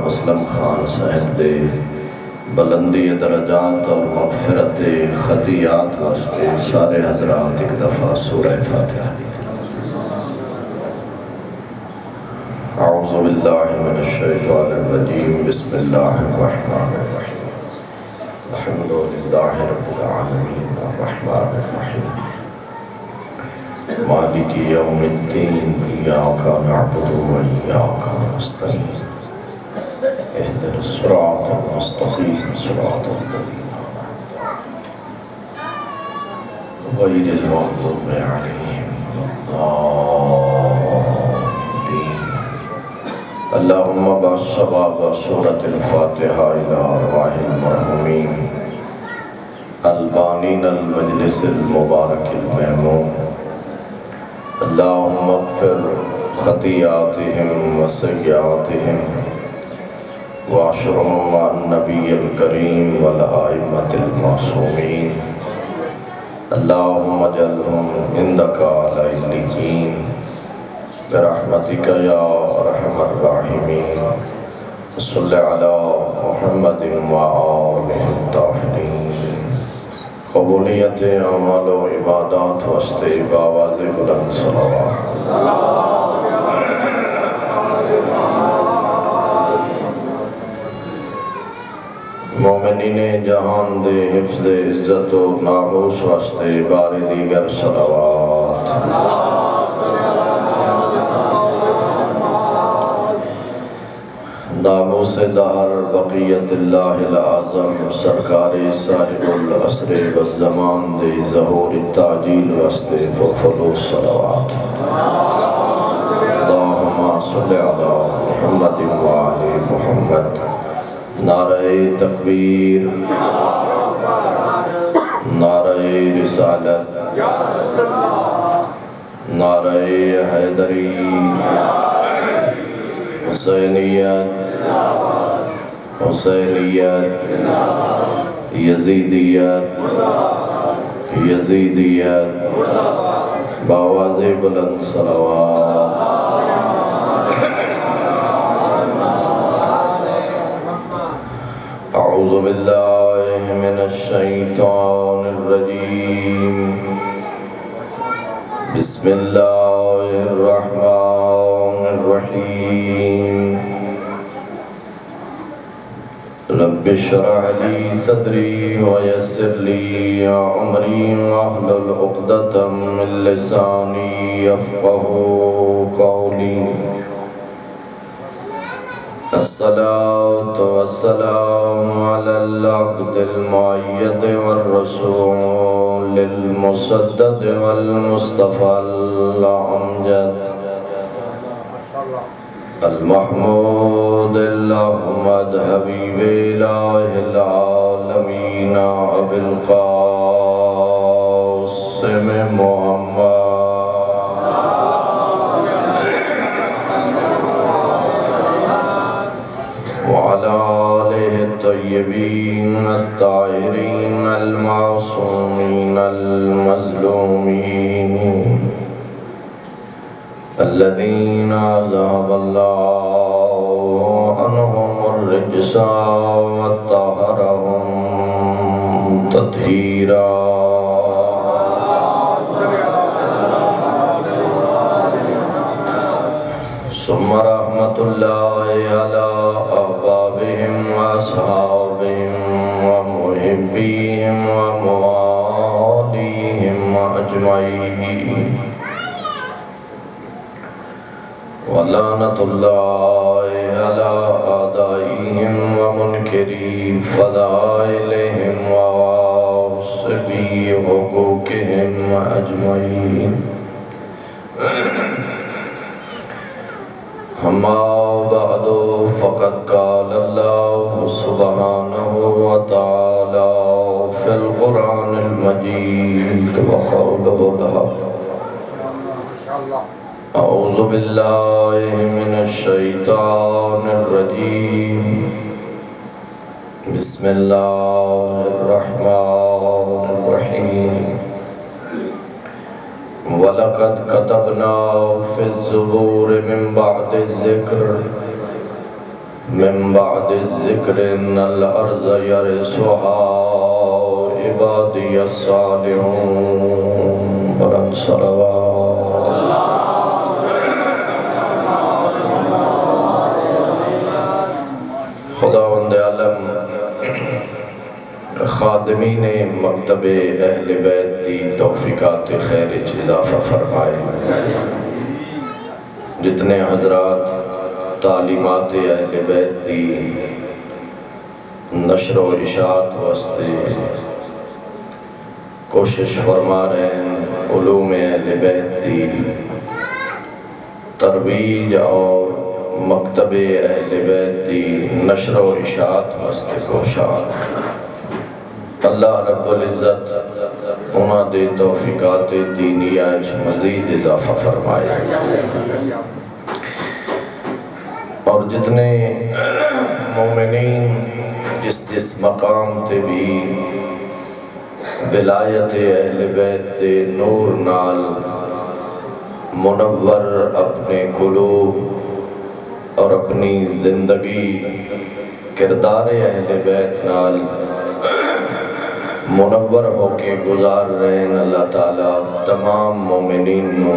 اسلم خان صاحب دے بلندی درجات اور مغفرت خطیات واسطے سارے حضرات ایک دفعہ سورہ فاتحہ دی۔ اعوذ باللہ من الشیطان الرجیم، بسم اللہ الرحمن الرحیم، الحمد للہ رب العالمین، الرحمن الرحیم، مالک یوم الدین، ایاک نعبد و ایاک نستعین، اهدنا الصراط المستقیم، صراط الذین انعمت علیہم غیر المغضوب علیہم ولا الضالین۔ اللہم بارک ثواب سورۃ الفاتحہ الی ارواح المرحومین البانین المجلس المبارک المامون، اللہم اغفر خطیاتہم وسیئاتہم وعشرهم مع النبی الکریم والآئمة المعصومین، اللہم اجعلہم عندک علی علیین برحمتک یا ارحم الراحمین، صلی علی محمد وآلہ الطاہرین۔ قبولیت اعمال و عبادات واسطے بآواز بلند صلوات۔ مومنین جہان دے حفظ عزت و ناموس واسطے بار دیگر صلوات۔ ناموس دار بقیت اللہ العظم سرکار صاحب العصر والزمان دے ظہور التعجیل واسطے پرفضل صلوات۔ اللہم صلی علی محمد وآل محمد۔ نعرہ تکبیر، نعرہ رسالت، نعرہ حیدری، حسینیت، حسینیت، یزیدیت، یزیدیت، بآواز بلند صلوات۔ اعوذ باللہ من الشیطان الرجیم، بسم اللہ الرحمن الرحیم، رب اشرح لی صدری ویسر لی امری واحلل عقدۃ من لسانی یفقہوا قولی۔ الصلاة والسلام على العبد المؤيد والرسول المسدد والمصطفى الأمجد المحمود الأحمد حبيب إله العالمين أبي القاسم محمد وعلى آله الطيبين الطاهرين المعصومين المظلومين الذين أذهب الله عنهم الرجس وطهرهم تطهيرا۔ ثم رحمة الله على أحبابهم وأصحابهم ومحبيهم ومواليهم أجمعين، ولعنة الله على أعدائهم ومنكري فضائلهم وواصبي حقوقهم أجمعين۔ أما بعد فقد قال الله سبحانه وتعالى في القرآن المجيد وقوله الحق، أعوذ بالله من الشيطان الرجيم، بسم الله الرحمن الرحيم، وَلَقَدْ كَتَبْنَا فِي الزُّبُورِ مِنْ بَعْدِ الذِّكْرِ من بعد الذکر ان الارض يرثها عبادی الصالحون برن صلوات خداوند عالم خادمین مکتب اہل بیت دی توفیقات خیر اضافہ فرمائے، جتنے حضرات تعلیمات اہل بیت دی نشر و اشاعت واسطے کوشش فرما رہے ہیں، علوم اہل بیت دی ترویج اور مکتب اہل بیت دی نشر و اشاعت واسطے کوشاں، اللہ رب العزت انہاں دے توفیقات دینیہ مزید اضافہ فرمائے، اور جتنے مومنین جس مقام تے بھی ولایت اہل بیت دے نور نال منور اپنے قلوب اور اپنی زندگی کردار اہل بیت نال منور ہو کے گزار رہے ہیں، اللہ تعالیٰ تمام مومنین نو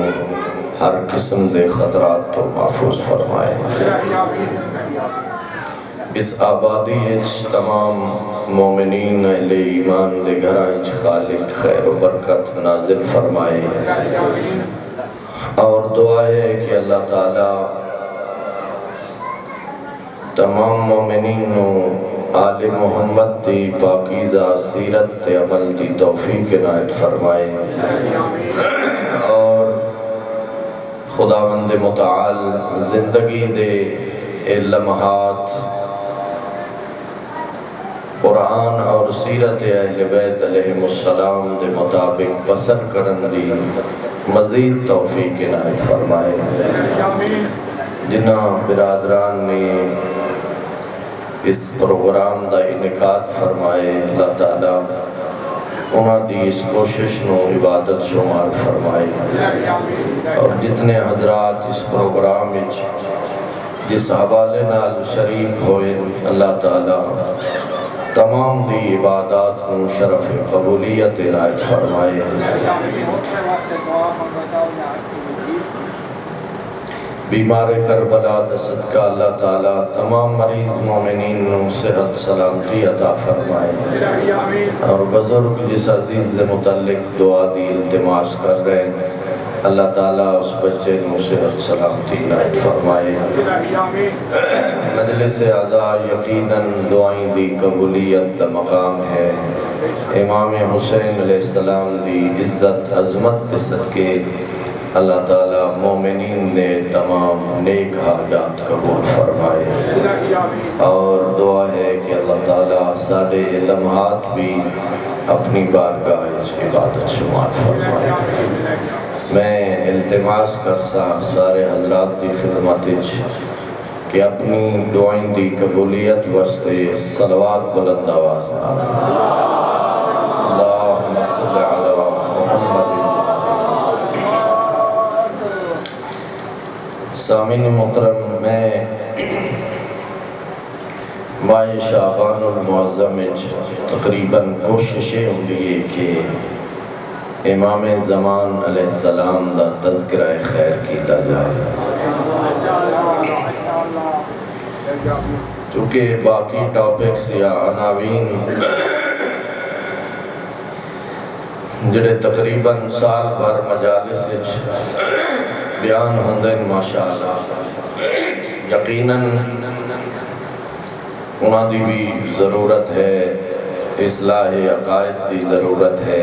ہر قسم دے خطرات تو محفوظ فرمائے۔ اس آبادی اچ تمام مومنین اہل ایمان دے گھرائیں خالق خیر و برکت نازل فرمائے، اور دعا ہے کہ اللہ تعالیٰ تمام مومنین نو آل محمد دی پاکیزہ سیرت تے عمل دی توفیق عنایت فرمائے، اور خداوند متعال زندگی دے لمحات قرآن اور سیرت اہل بیت علیہ السلام دے مطابق بسر کرن دی مزید توفیق عنایت فرمائے۔ جنہاں برادران نے اس پروگرام دا انعقاد فرمائے، اللہ تعالیٰ انہاں دی اس کوشش نو عبادت شمار فرمائے، اور جتنے حضرات اس پروگرام وچ جس حوالے نال شریک ہوئے، اللہ تعالیٰ تمام دی عبادات نو شرف قبولیت عنایت فرمائے۔ بیمار کربلا دا صدقہ اللہ تعالیٰ تمام مریض مومنین نو صحت سلامتی عطا فرمائے، اور بزرگ جس عزیز دے متعلق دعا دی التماس کر رہے ہیں، اللہ تعالیٰ اس بچے نو صحت سلامتی عنایت فرمائے۔ مجلس اعزاء یقیناً دعائیں دی قبولیت دا مقام ہے، امام حسین علیہ السلام دی عزت عظمت کے صدقے اللہ تعالیٰ مومنین نے تمام نیک حاجات قبول فرمائے، اور دعا ہے کہ اللہ تعالیٰ سارے لمحات بھی اپنی بارگاہ عبادت شمار فرمائے۔ میں التماس کرسا سارے حضرات کی خدمت کہ اپنی دعائیں دی قبولیت واسطے صلوات بلند آواز اللہم صلی علی محمد۔ سامعین محترم، میں ماہ شعبان المعظم تقریباً کوششیں ہوں گی کہ امام زمان علیہ السلام دا تذکرہ خیر کیتا جائے، چونکہ باقی ٹاپکس یا عناوین جڑے تقریباً سال بھر مجالس بیان ہوندے ماشاءاللہ، یقیناً انہاں دی بھی ضرورت ہے، اصلاح عقائد دی ضرورت ہے،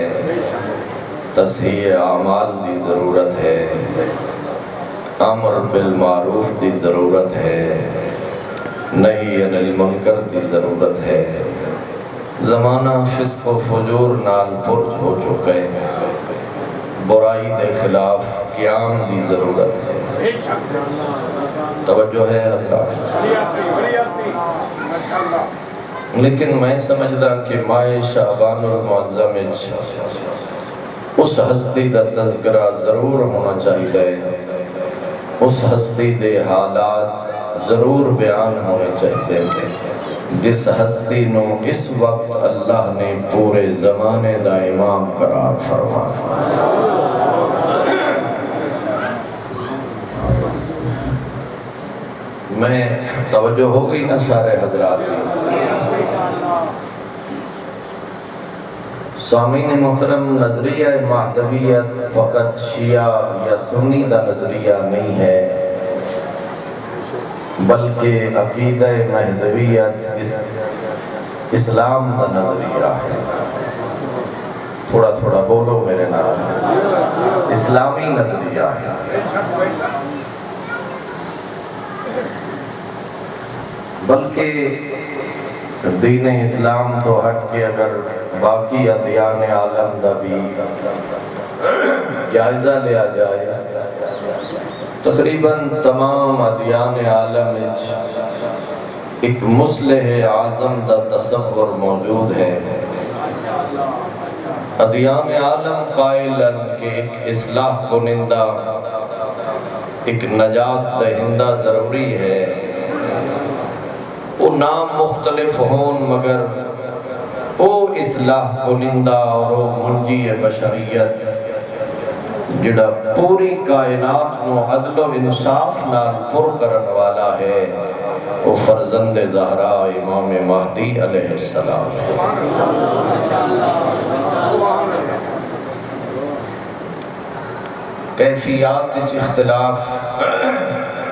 تصحیح اعمال دی ضرورت ہے، امر بالمعروف دی ضرورت ہے، نہی عن المنکر دی ضرورت ہے۔ زمانہ فسق و فجور نال پرج ہو چکے، برائی دے خلاف قیام دی ضرورت ہے۔ توجہ ہے حضرات؟ لیکن میں سمجھدا کہ ماہ شعبان المعظم اس ہستی دا تذکرہ ضرور ہونا چاہیے، اس ہستی دے حالات ضرور بیان ہونے چاہتے ہیں جس ہستی نو اس وقت اللہ نے پورے زمانے دا امام قرار فرمایا۔ میں توجہ ہو گئی نا سارے حضرات کی؟ سامعین محترم، نظریہ مہدویت فقط شیعہ یا سنی دا نظریہ نہیں ہے، بلکہ عقیدہ مہدویت اسلام دا نظریہ ہے۔ تھوڑا تھوڑا بولو میرے نام، اسلامی نظریہ ہے۔ بلکہ دین اسلام تو ہٹ کے اگر باقی ادیان عالم دا بھی جائزہ لیا جائے، تقریباً تمام ادیان عالم ایک مصلح اعظم دا تصور موجود ہے۔ ادیان عالم قائلن کہ ایک اصلاح کنندہ، ایک نجات دہندہ ضروری ہے۔ وہ نام مختلف ہون مگر او اصلاح کنندہ اور او منجی بشریت جڑا پوری کائنات نو عدل و انصاف نال پر کرن والا ہے، وہ فرزند زہرا امام مہدی علیہ السلام۔ کیفیات اختلاف،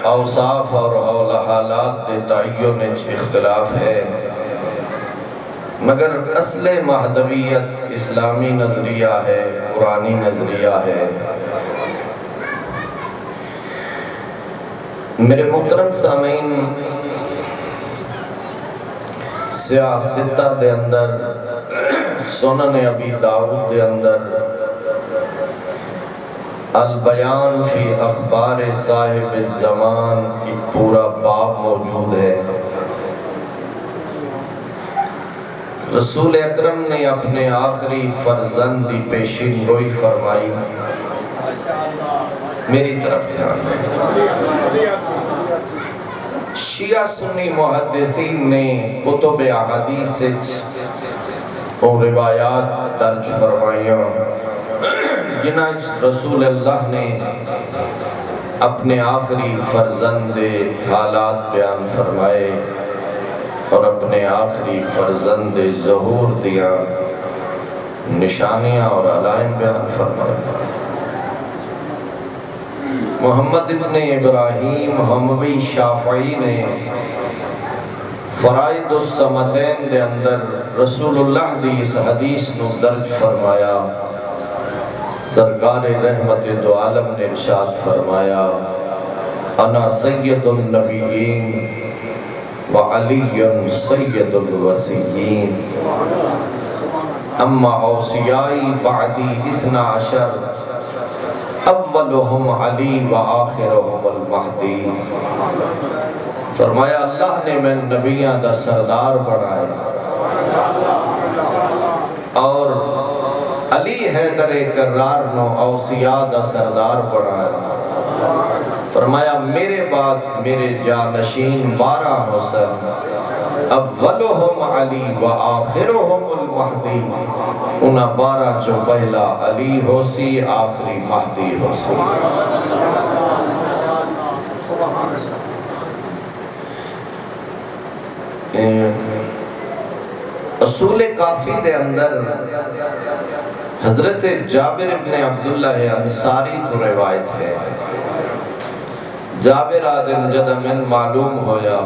اوصاف اور حالات دے تعین اختلاف ہے، مگر اصل مہدویت اسلامی نظریہ ہے، قرآنی نظریہ ہے۔ میرے محترم سامعین، سیاستہ دے اندر، سنن ابی داؤد دے اندر البیان فی اخبار صاحب الزمان ایک پورا باب موجود ہے۔ رسول اکرم نے اپنے آخری فرزند کی پیشین گوئی فرمائی۔ میری طرف دھیان دیں۔ شیعہ سنی محدثین نے کتب احادیث اور روایات درج فرمائیاں جنہاں رسول اللہ نے اپنے آخری فرزند حالات بیان فرمائے اور اپنے آخری فرزند ظہور دیا نشانیاں اور علائم بیان فرمائے۔ محمد ابن ابراہیم حموی شافعی نے فرائض الصمدین دے اندر رسول اللہ دی اس حدیث نو درج فرمایا۔ سرکار رحمت دو عالم نے ارشاد فرمایا، انا سید النبیین وعلی سید الوصیین، اما اوصیائی بعدی 12، اولہم علی و آخرہم المہدی۔ فرمایا اللہ نے میں نبیاں دا سردار بنایا اور علی حیدر کرار نو اوصیاء دا سردار بنایا۔ فرمایا میرے بعد میرے جانشین 12 حسن، اولہم علی و آخرہم المہدی، انہا 12 جو پہلا علی ہو سی، آخری مہدی ہو سی۔ اصول کافی دے اندر حضرت جابر ابن عبداللہ انصاری تو روایت ہے۔ جابر آدم جدمن معلوم ہویا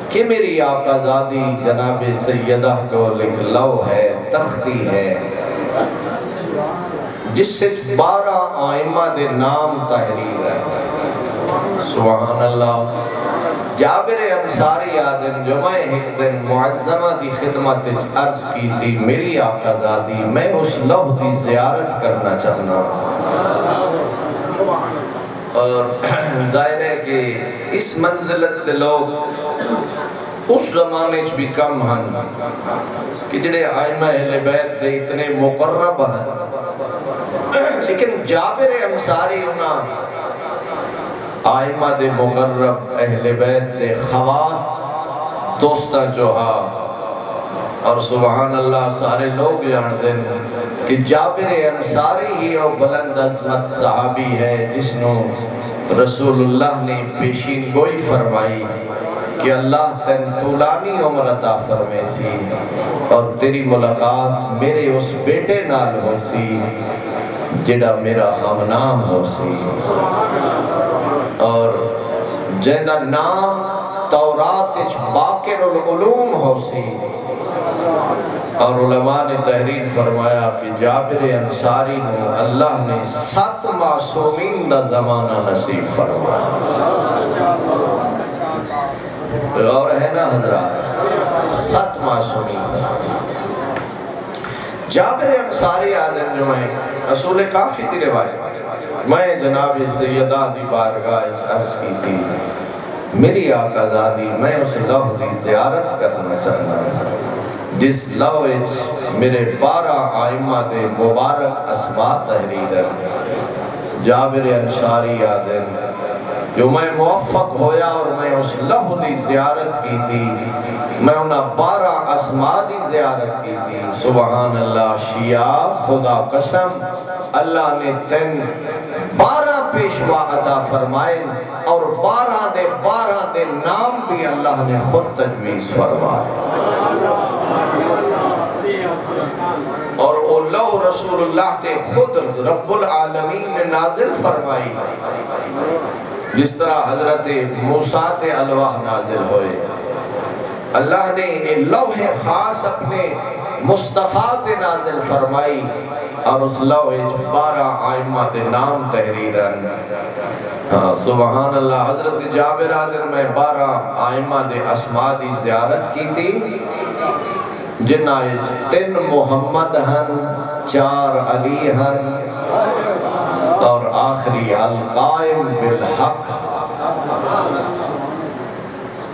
کہ میری آقا زادی جناب سیدہ کو لکھ لو ہے، تختی ہے، جس سے 12 آئمہ دے نام تحریر ہے۔ سبحان اللہ۔ جابر انصاری آدم جو میں ایک دن معظمہ کی خدمت عرض کی تھی، میری آقا زادی میں اس لوح کی زیارت کرنا چاہنا، اور ظاہر ہے کہ اس منزلت لوگ اس زمانے بھی کم ہن کہ جڑے آئمہ اہل بیت دے اتنے مقرب ہیں، لیکن جابر انصاری انہاں آئمہ دے مغرب اہل بیت دے خواص دوستہ جوہا اور سبحان اللہ سارے لوگ جان دیں کہ جابر انصاری ہی اور بلند عظمت صحابی ہے جس نو رسول اللہ نے پیشین گوئی فرمائی کہ اللہ تن طولانی عمر عطا فرمے سی اور تیری ملاقات میرے اس بیٹے نال ہو سی جڑا میرا ہم نام ہو سی اور جیندہ نام تورات اچ باقر العلوم ہو سی اور علماء نے تحریر فرمایا کہ جابر انصاری نے اللہ نے 7 معصومین دا زمانہ نصیب فرمایا اور ہے نا حضرات 7 معصومین جابر انصاری آدم جو میں اصول کافی دی روایت میں جناب سیدہ دی بارگاہ عرض کی تھی میری آقا زادی میں اس لوح دی زیارت کرنا چاہتا ہوں جس لوح میرے 12 آئمہ دے مبارک اسماء تحریر ہے جابر انصاری آدم جو میں موفق ہویا اور میں اس لوح دی زیارت کی تھی میں انہاں 12 اسماء دی زیارت کی تھی سبحان اللہ شیعہ خدا قسم اللہ نے 12 پیشوا عطا فرمائے اور 12 دے نام بھی اللہ نے خود تجویز فرمائے اور اللہ رسول اللہ تے خود رب العالمین نے نازل فرمائی جس طرح حضرت موسیٰ تے الواح نازل ہوئے اللہ نے لوح خاص اپنے مصطفیٰ تے نازل فرمائی اور اس لوح 12 آئمہ تے نام تحریرن سبحان اللہ حضرت جابر آدم میں 12 آئمہ دے اسماء دی زیارت کی تھی جنہ 3 محمد ہن 4 علی ہن اور آخری القائم بالحق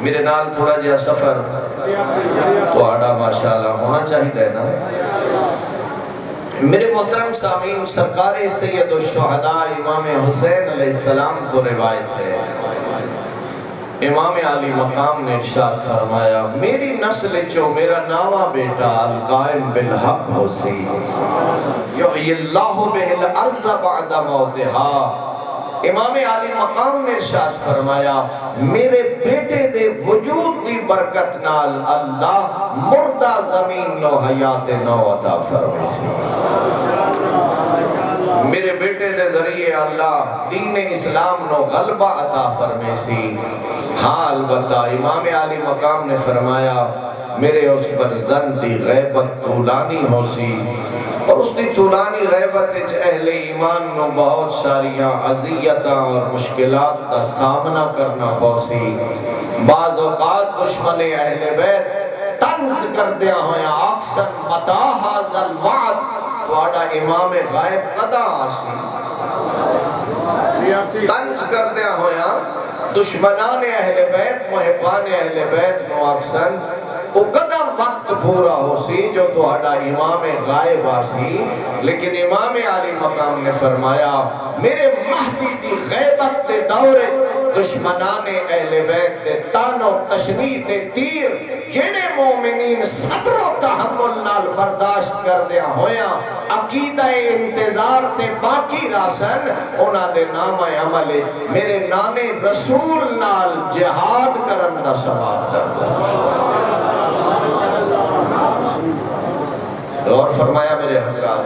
میرے نال تھوڑا جہا سفر تو آڑا ماشاءاللہ ہونا چاہیے نا میرے محترم سامعین سرکار سید الشہداء امام حسین علیہ السلام کو روایت ہے امام علی مقام نے ارشاد فرمایا میری نسل جو میرا ناوا بیٹا القائم بالحق ہو سی یحیی اللہ بہ الارض بعد موتہا امام علی مقام نے ارشاد فرمایا میرے بیٹے دے وجود دی برکت نال اللہ مردہ زمین نو حیات نو عطا فرمائے میرے بیٹے دے ذریعے اللہ دین اسلام نو غلبہ عطا فرمائے سی ہاں البتہ امام علی مقام نے فرمایا میرے اس فرزند دی غیبت طولانی ہو سی اور اس دی طولانی غیبت اہل ایمان نو بہت ساریاں عذیتاں اور مشکلات کا سامنا کرنا پوسی بعض اوقات دشمن اہل بیت طنز کر دیا ہویا اکثر متا حاضر وعد تو آڑا امام غائب قدا آسی طنز کر دیا ہویا دشمنان اہل بیت محبان اہل بیت نو اکثر وہ قدم وقت پورا ہو سی جو تو ہڑا امام غائب آسی لیکن امام علی مقام نے فرمایا میرے مہدی دی غیبت دے دورے دشمنان اہل بیت دے تان و تشنیح دے تیر جنہیں مومنین صبر و تحمل نال برداشت کر دیا ہویا عقیدہ انتظار تے باقی راسن اونا دے نام عمل میرے نانے رسول نال جہاد کرن دا سباب کر دیا اور فرمایا میرے حضرات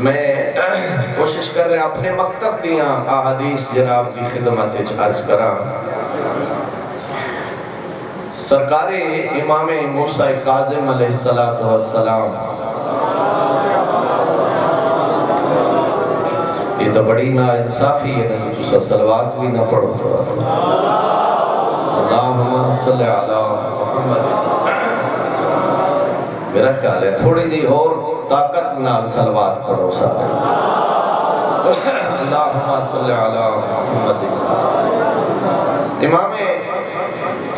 میں کوشش کر رہے اپنے مکتب دیاں احادیث جناب کی خدمت عرض کرا سرکار امام موسیٰ کاظم علیہ السلام یہ تو بڑی نا انصافی ہے کہ تسا صلوات بھی نہ پڑھو تو اللہم صلی علی محمد میرا خیال ہے تھوڑی جی اور طاقت نال صلوات پڑھو سارے اللہم صلی علی محمد امام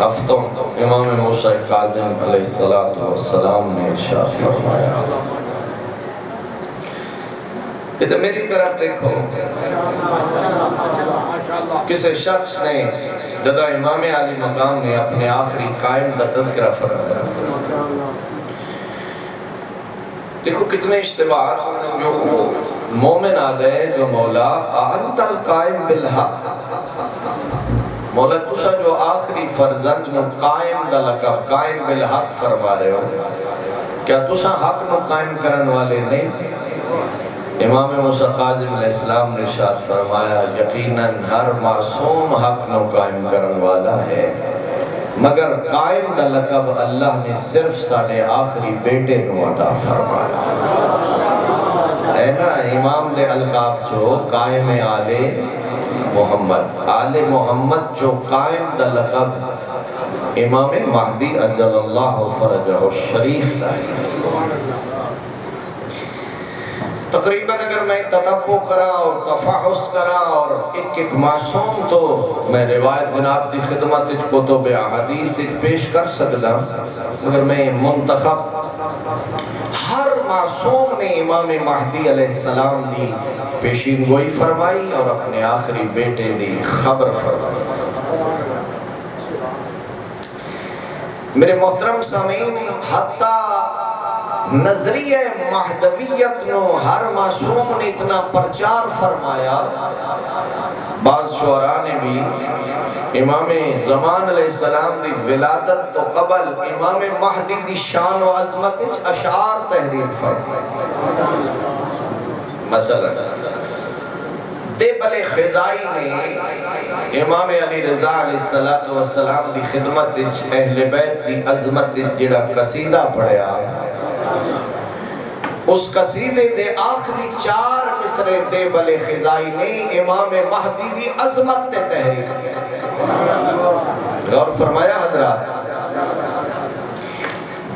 ہفتوں امام موسیٰ کاظم علیہ السلام نے ارشاد فرمایا ادھر میری طرف دیکھو، کسی شخص نے جدا امام علی مقام نے اپنے آخری قائم کا تذکرہ فرمایا. دیکھو کتنے اشتباہات جو مومن آ گئے جو مولا انت القائم بالحق، مولا تسا جو آخری فرزند نو قائم دا لقب قائم بالحق فرما رہے ہو، کیا تسا حق نو قائم کرن والے نہیں؟ امام موسیٰ کاظم علیہ السلام نے ارشاد فرمایا یقیناً ہر معصوم حق نو قائم کرن والا ہے، مگر قائم دا لقب اللہ نے صرف ساڑھے آخری بیٹے نو عطا فرمایا ہے نا. امام دے القاب جو قائم آل محمد، آل محمد جو قائم دا لقب امام مہدی اجل اللہ فرجہ الشریف دا ہے. تقریباً اگر میں تتبع کرا اور تفحص کرا اور ایک معصوم تو میں روایت جناب دی خدمت کتب احادیث پیش کر سکتا، مگر میں منتخب ہر معصوم نے امام مہدی علیہ السلام دی پیشین گوئی فرمائی اور اپنے آخری بیٹے دی خبر فرمائی. میرے محترم سامعین، حتیٰ نظریہ مہدویت نو ہر معصوم نے اتنا پرچار فرمایا، بعض شعراء نے بھی امام زمان علیہ السلام دی ولادت تو قبل امام مہدی دی شان و عظمت اشعار تحریر فرمایا. مثلا دیبل خضائی نے امام علی رضا علیہ السلام دی خدمت اہل بیت دی عظمت جڑا قصیدہ پڑھیا، اس قصیدے دے آخری 4 مصرے دیبل خضائی نے امام مہدی دی عظمت تے تحریر. غور فرمایا حضرات،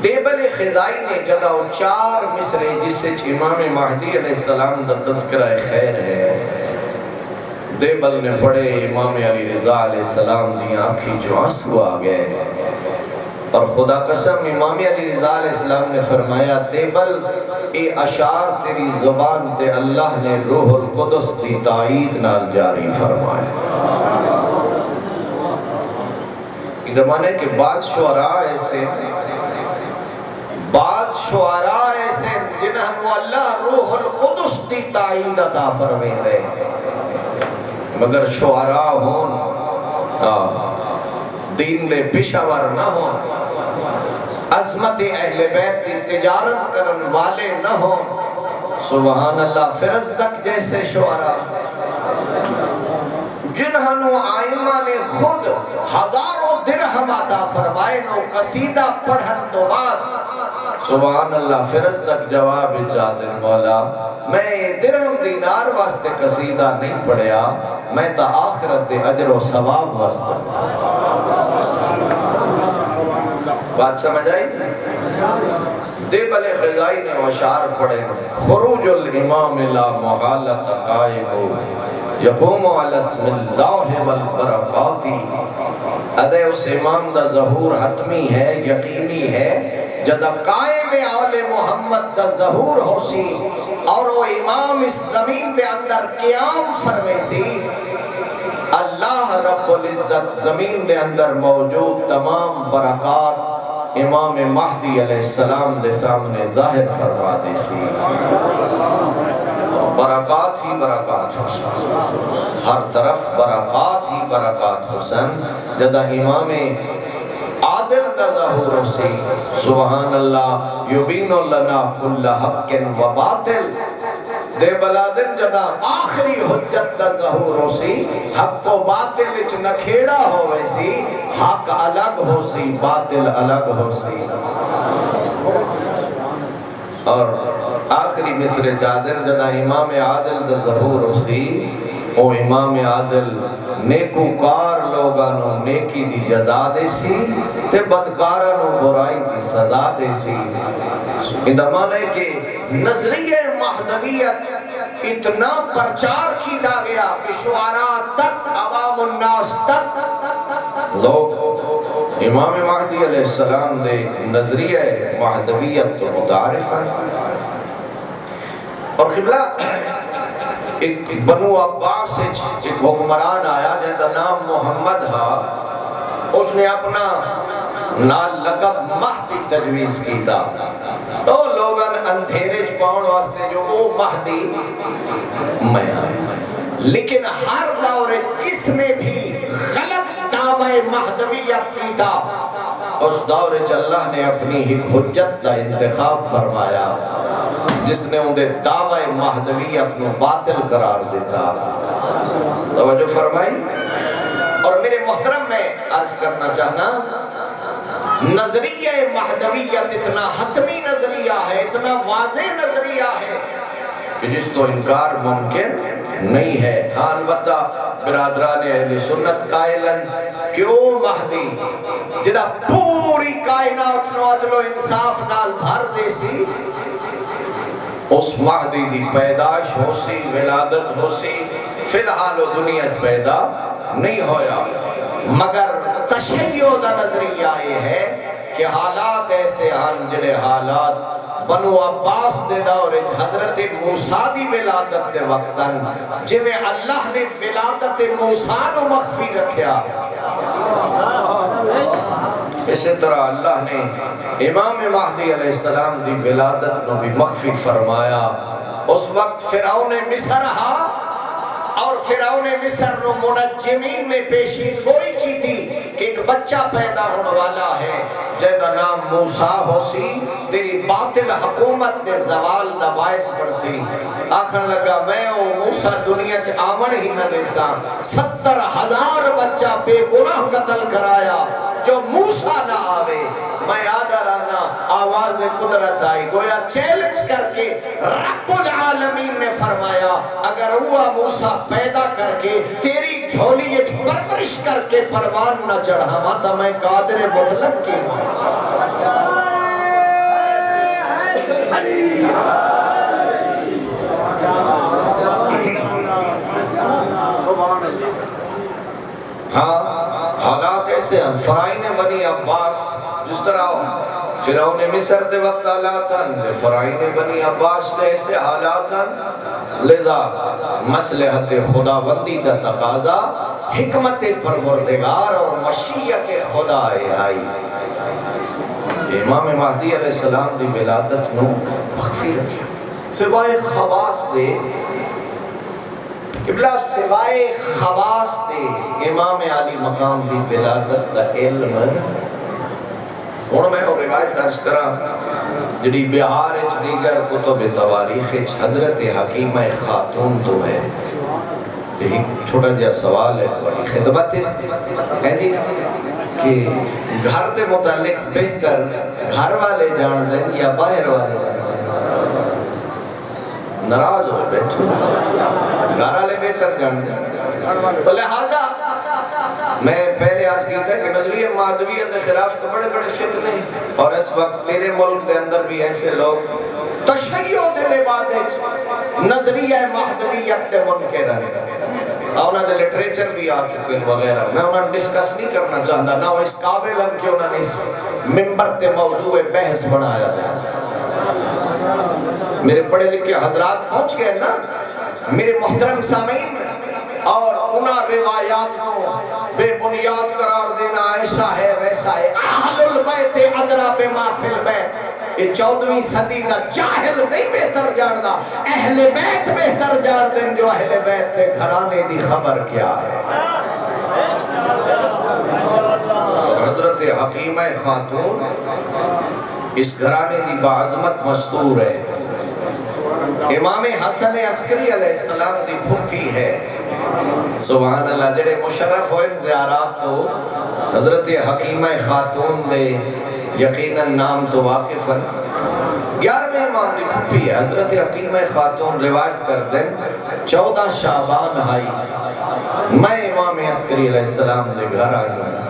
دیبل خضائی نے جدا 4 مصرے جس سے امام مہدی علیہ السلام دا تذکرہ خیر ہے، دیبل نے پڑھے امام علی رضا علیہ السلام دی آنکھی جو آنسو آ گئے، اور خدا قسم امام علی رضا علیہ السلام نے فرمایا دیبل اے اشعار تیری زبان تے اللہ نے روح القدس دی تائید نال جاری فرمایا. یہ زمانے کے بعض شعراء ایسے جنہاں وہ اللہ روح القدس دی تائید عطا فرمائے رہے، مگر شعراء ہون دین دے پیشاور نہ ہون، عظمت اہل بیت دی تجارت کرن والے نہ ہون. سبحان اللہ، فرزدق جیسے شعراء جنہوں آئمہ نے خود 1000 درہم عطا فرمائے نو قصیدہ پڑھن تو بعد، سبحان اللہ، فرزدق جواب اجازت مولا میں درہم دینار واسطے قصیدہ نہیں پڑھیا، میں تا آخرت دے اجر و ثواب واسطے. بات سمجھ آئی؟ دیبل خضائی نے اشعار پڑھے، خروج الامام لا محالت قائم یقوم علی اسم اللہ والبرکات. ادھے اس امام دا ظہور حتمی ہے، یقینی ہے، جدہ قائم آل محمد دا ظہور ہو سی اور وہ امام اس زمین دے اندر قیام فرمے سی، اللہ رب العزت زمین دے اندر موجود تمام برکات امام مہدی علیہ السلام دے سامنے ظاہر فرما دے سی. برکات ہی برکات حسن، ہر طرف برکات ہی برکات حسن. جدہ امام عادل دا ظہور ہو سی، سبحان اللہ، یبین لنا کل حق و باطل. دے بلادن جدا آخری حجت دا ظہور ہو سی، حق و باطل اچ نکھیڑا ہوئے سی، حق الگ ہو سی، باطل الگ ہو سی. اور آخری مصر چادر جدا امام عادل دا ظہور ہو سی، او امام عادل نیکوکار لوگانو نیکی دی جزا دے سی تے بدکارانو برائی دی سزا دے سی. اندمان ہے کہ نظریہ مہدویت اتنا پرچار کیتا گیا کہ شعراء تک، عوام الناس تک لوگ امام مہدی علیہ السلام دے نظریہ مہدویت تو متعارف ہیں. اور قبلہ ایک بنو عباس ایک حکمران آیا جن کا نام محمد ہا، اس نے اپنا نال لقب مہدی تجویز کی تھا، تو لوگن اندھیرے چپاؤن واسطے جو وہ مہدی میں آئے، لیکن ہر دور جس نے بھی غلط دعوی مہدویت کی تھا اس دور اللہ نے اپنی ہی حجت کا انتخاب فرمایا جس نے انہیں دعوی مہدویت کو باطل قرار دیتا۔ توجہ فرمائی۔ اور میرے محترم میں عرض کرنا چاہنا، نظریہ مہدویت اتنا حتمی نظریہ ہے، اتنا واضح نظریہ ہے کہ جس تو انکار ممکن نہیں ہے۔ ہاں البتہ برادران اہل سنت قائلن کہ او مہدی جڑا پوری کائنات نو عدل و انصاف نال بھر دے سی، اس مہدی دی پیدائش ہو سی، ولادت ہو سی، فی الحال و دنیا پیدا نہیں ہویا، مگر تشیع دا نظریہ یہ ہے کہ حالات ایسے ہیں جڑے حالات بنو عباس دے دور حضرت موسیٰ دی ولادت دے وقتاً جویں اللہ نے ولادت موسیٰ نو مخفی رکھیا، اسی طرح اللہ نے امام مہدی علیہ السلام دی ولادت نو بھی مخفی فرمایا۔ اس وقت فرعون مصر ہا، اور فرعون مصر نو منجمین نے پیشین گوئی کی تھی کہ ایک بچہ پیدا ہونے والا ہے جن کا نام موسیٰ ہو سی، تیری باطل حکومت دے زوال دا باعث پڑ سی۔ آکھن لگا میں او موسیٰ دنیا چ آمن ہی نہ دیسا، 70,000 بچہ بے گناہ قتل کرایا، جو موسیٰ نہ آوے میں آدھا رہنا۔ آواز قدرت آئی، گویا چیلنج کر کے رب العالمین نے فرمایا اگر ہوا موسیٰ پیدا کر کے تیری جھولی پرورش کر کے پروان نہ چڑھاوا تو میں قادر مطلق کی ہوں۔ ہاں حالات ایسے ہیں، فرعون بنی عباس جس طرح فرعون مصر دے وقت حالات ہیں، فرعون بنی عباس دے ایسے حالات ہیں، لذا مصلحت خداوندی کا تقاضا، حکمت پروردگار اور مشیت خدا آئی۔ امام مہدی علیہ السلام دی ولادت نو مخفی رکھیا، سوائے خواص دے قبلہ سوائے خواص دے امام علی مقام دی ولادت دا علم۔ اور میں اور روایت عرض کرا جڑی بہار اچ دیگر کتب تواریخ اچ حضرت حکیمہ خاتون تو ہے، ایک چھوٹا جا سوال ہے تواڈی خدمت ہے جی کہ گھر دے متعلق بہتر گھر والے جان دیں یا باہر والے جان دیں؟ ناراض ہوئے بیٹھے گھر والے بہتر جان دیں، تو لہذا میں پہلے آج کہتا ہے کہ نظریہ مہدویت کے خلاف تو بڑے بڑے فتنے، اور اس وقت میرے ملک دے اندر بھی ایسے لوگ تشیع دے لبادے نظریہ مہدویت دے منکر ہیں، انہوں نے لٹریچر بھی آ چکے وغیرہ، میں انہوں نے ڈسکس نہیں کرنا چاہتا، نہ اس قابل ہیں کہ انہوں نے اس ممبر تے موضوع بحث بنایا جائے۔ میرے پڑھے لکھے حضرات پہنچ گئے نا میرے محترم سامعین، اور انہاں روایات کو بے بنیاد قرار دینا ایسا ہے ویسا ہے۔ اہل البیت ادرا بما فی البیت، یہ 14ویں صدی کا جاہل نہیں بہتر جاندا، اہل بیت بہتر جان دیں جو اہل بیت کے گھرانے دی خبر کیا ہے۔ حضرت حکیمہ خاتون اس گھرانے دی بعظمت مستور ہے، امام حسن عسکری علیہ السلام دی پھوپھی ہے، سبحان اللہ، جڑے مشرف ہوئے زیارات تو حضرت حکیمہ خاتون دے یقیناً نام تو واقف ہے۔ 11ویں امام دی پھوپھی ہے حضرت حکیمہ خاتون، روایت کر دیں 14 شعبان آئی، میں امام عسکری علیہ السلام دے گھر آئی ہوں،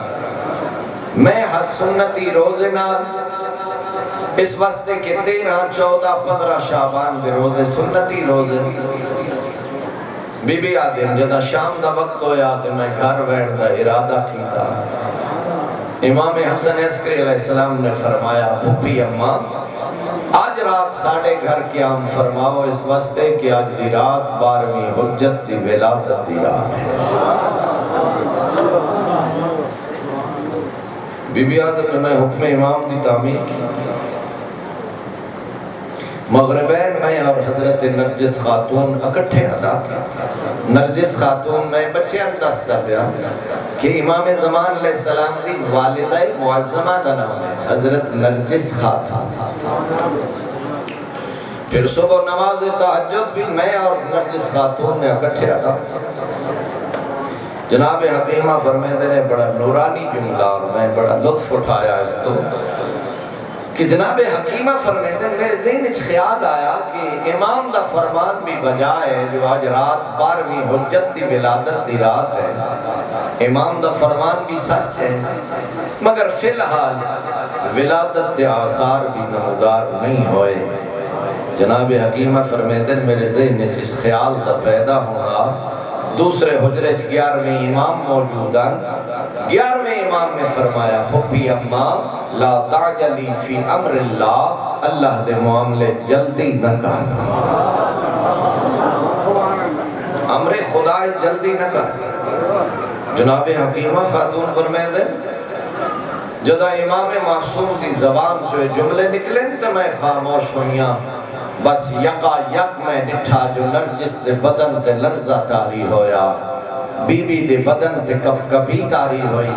میں سنتی روزے نال اس واسطے کہ 13، 14، 15 شعبان دے روزے سنتی روزے، بی بی آدم جدا شام دا وقت ہویا کہ میں گھر بیٹھ دا ارادہ کیتا، امام حسن عسکری علیہ السلام نے فرمایا پھوپھی اماں آج رات ساڑھے گھر قیام فرماؤ اس واسطے کہ آج دی رات 12ویں حجت دی ولادت دی رات ہے۔ بی بی آدم میں حکم امام دی تعمیل کی، مغربین میں اور حضرت نرجس خاتون اکٹھے ادا کی۔ نرجس خاتون میں بچے اندستا پیا کہ امام زمان علیہ السلام دی والدہ معظمہ دا نام ہے حضرت نرجس خاتون۔ پھر صبح نماز تہجد بھی میں اور نرجس خاتون نے اکٹھے ادا کی۔ جناب حکیمہ فرمیندے نے بڑا نورانی جملہ اور میں بڑا لطف اٹھایا اس کو کہ جناب حکیمہ فرمیندے میرے ذہن اچھ خیال آیا کہ امام دا فرمان بھی بجائے جو آج رات 12ویں حجت دی ولادت دی رات ہے، امام دا فرمان بھی سچ ہے، مگر فی الحال ولادت دے آثار بھی نمودار نہیں ہوئے۔ جناب حکیمہ فرمیندے میرے ذہن اچھ اس خیال دا پیدا ہوگا دوسرے حجرے 11ویں امام موجودان، 11ویں امام نے فرمایا پھپی اماں لا تعجلی فی امر اللہ، اللہ دے معاملے جلدی نہ کر، امر خدا جلدی نہ کر۔ جناب حکیمہ خاتون فرمیندے جدہ امام معصوم دی زبان جو جملے نکلیں تو میں خاموش ہوئیاں، بس یقا یک میں ڈٹھا جو نرجس دے بدن تے لرزہ تاری ہویا، بی بی دے بدن تے کپ کپی تاری ہوئی،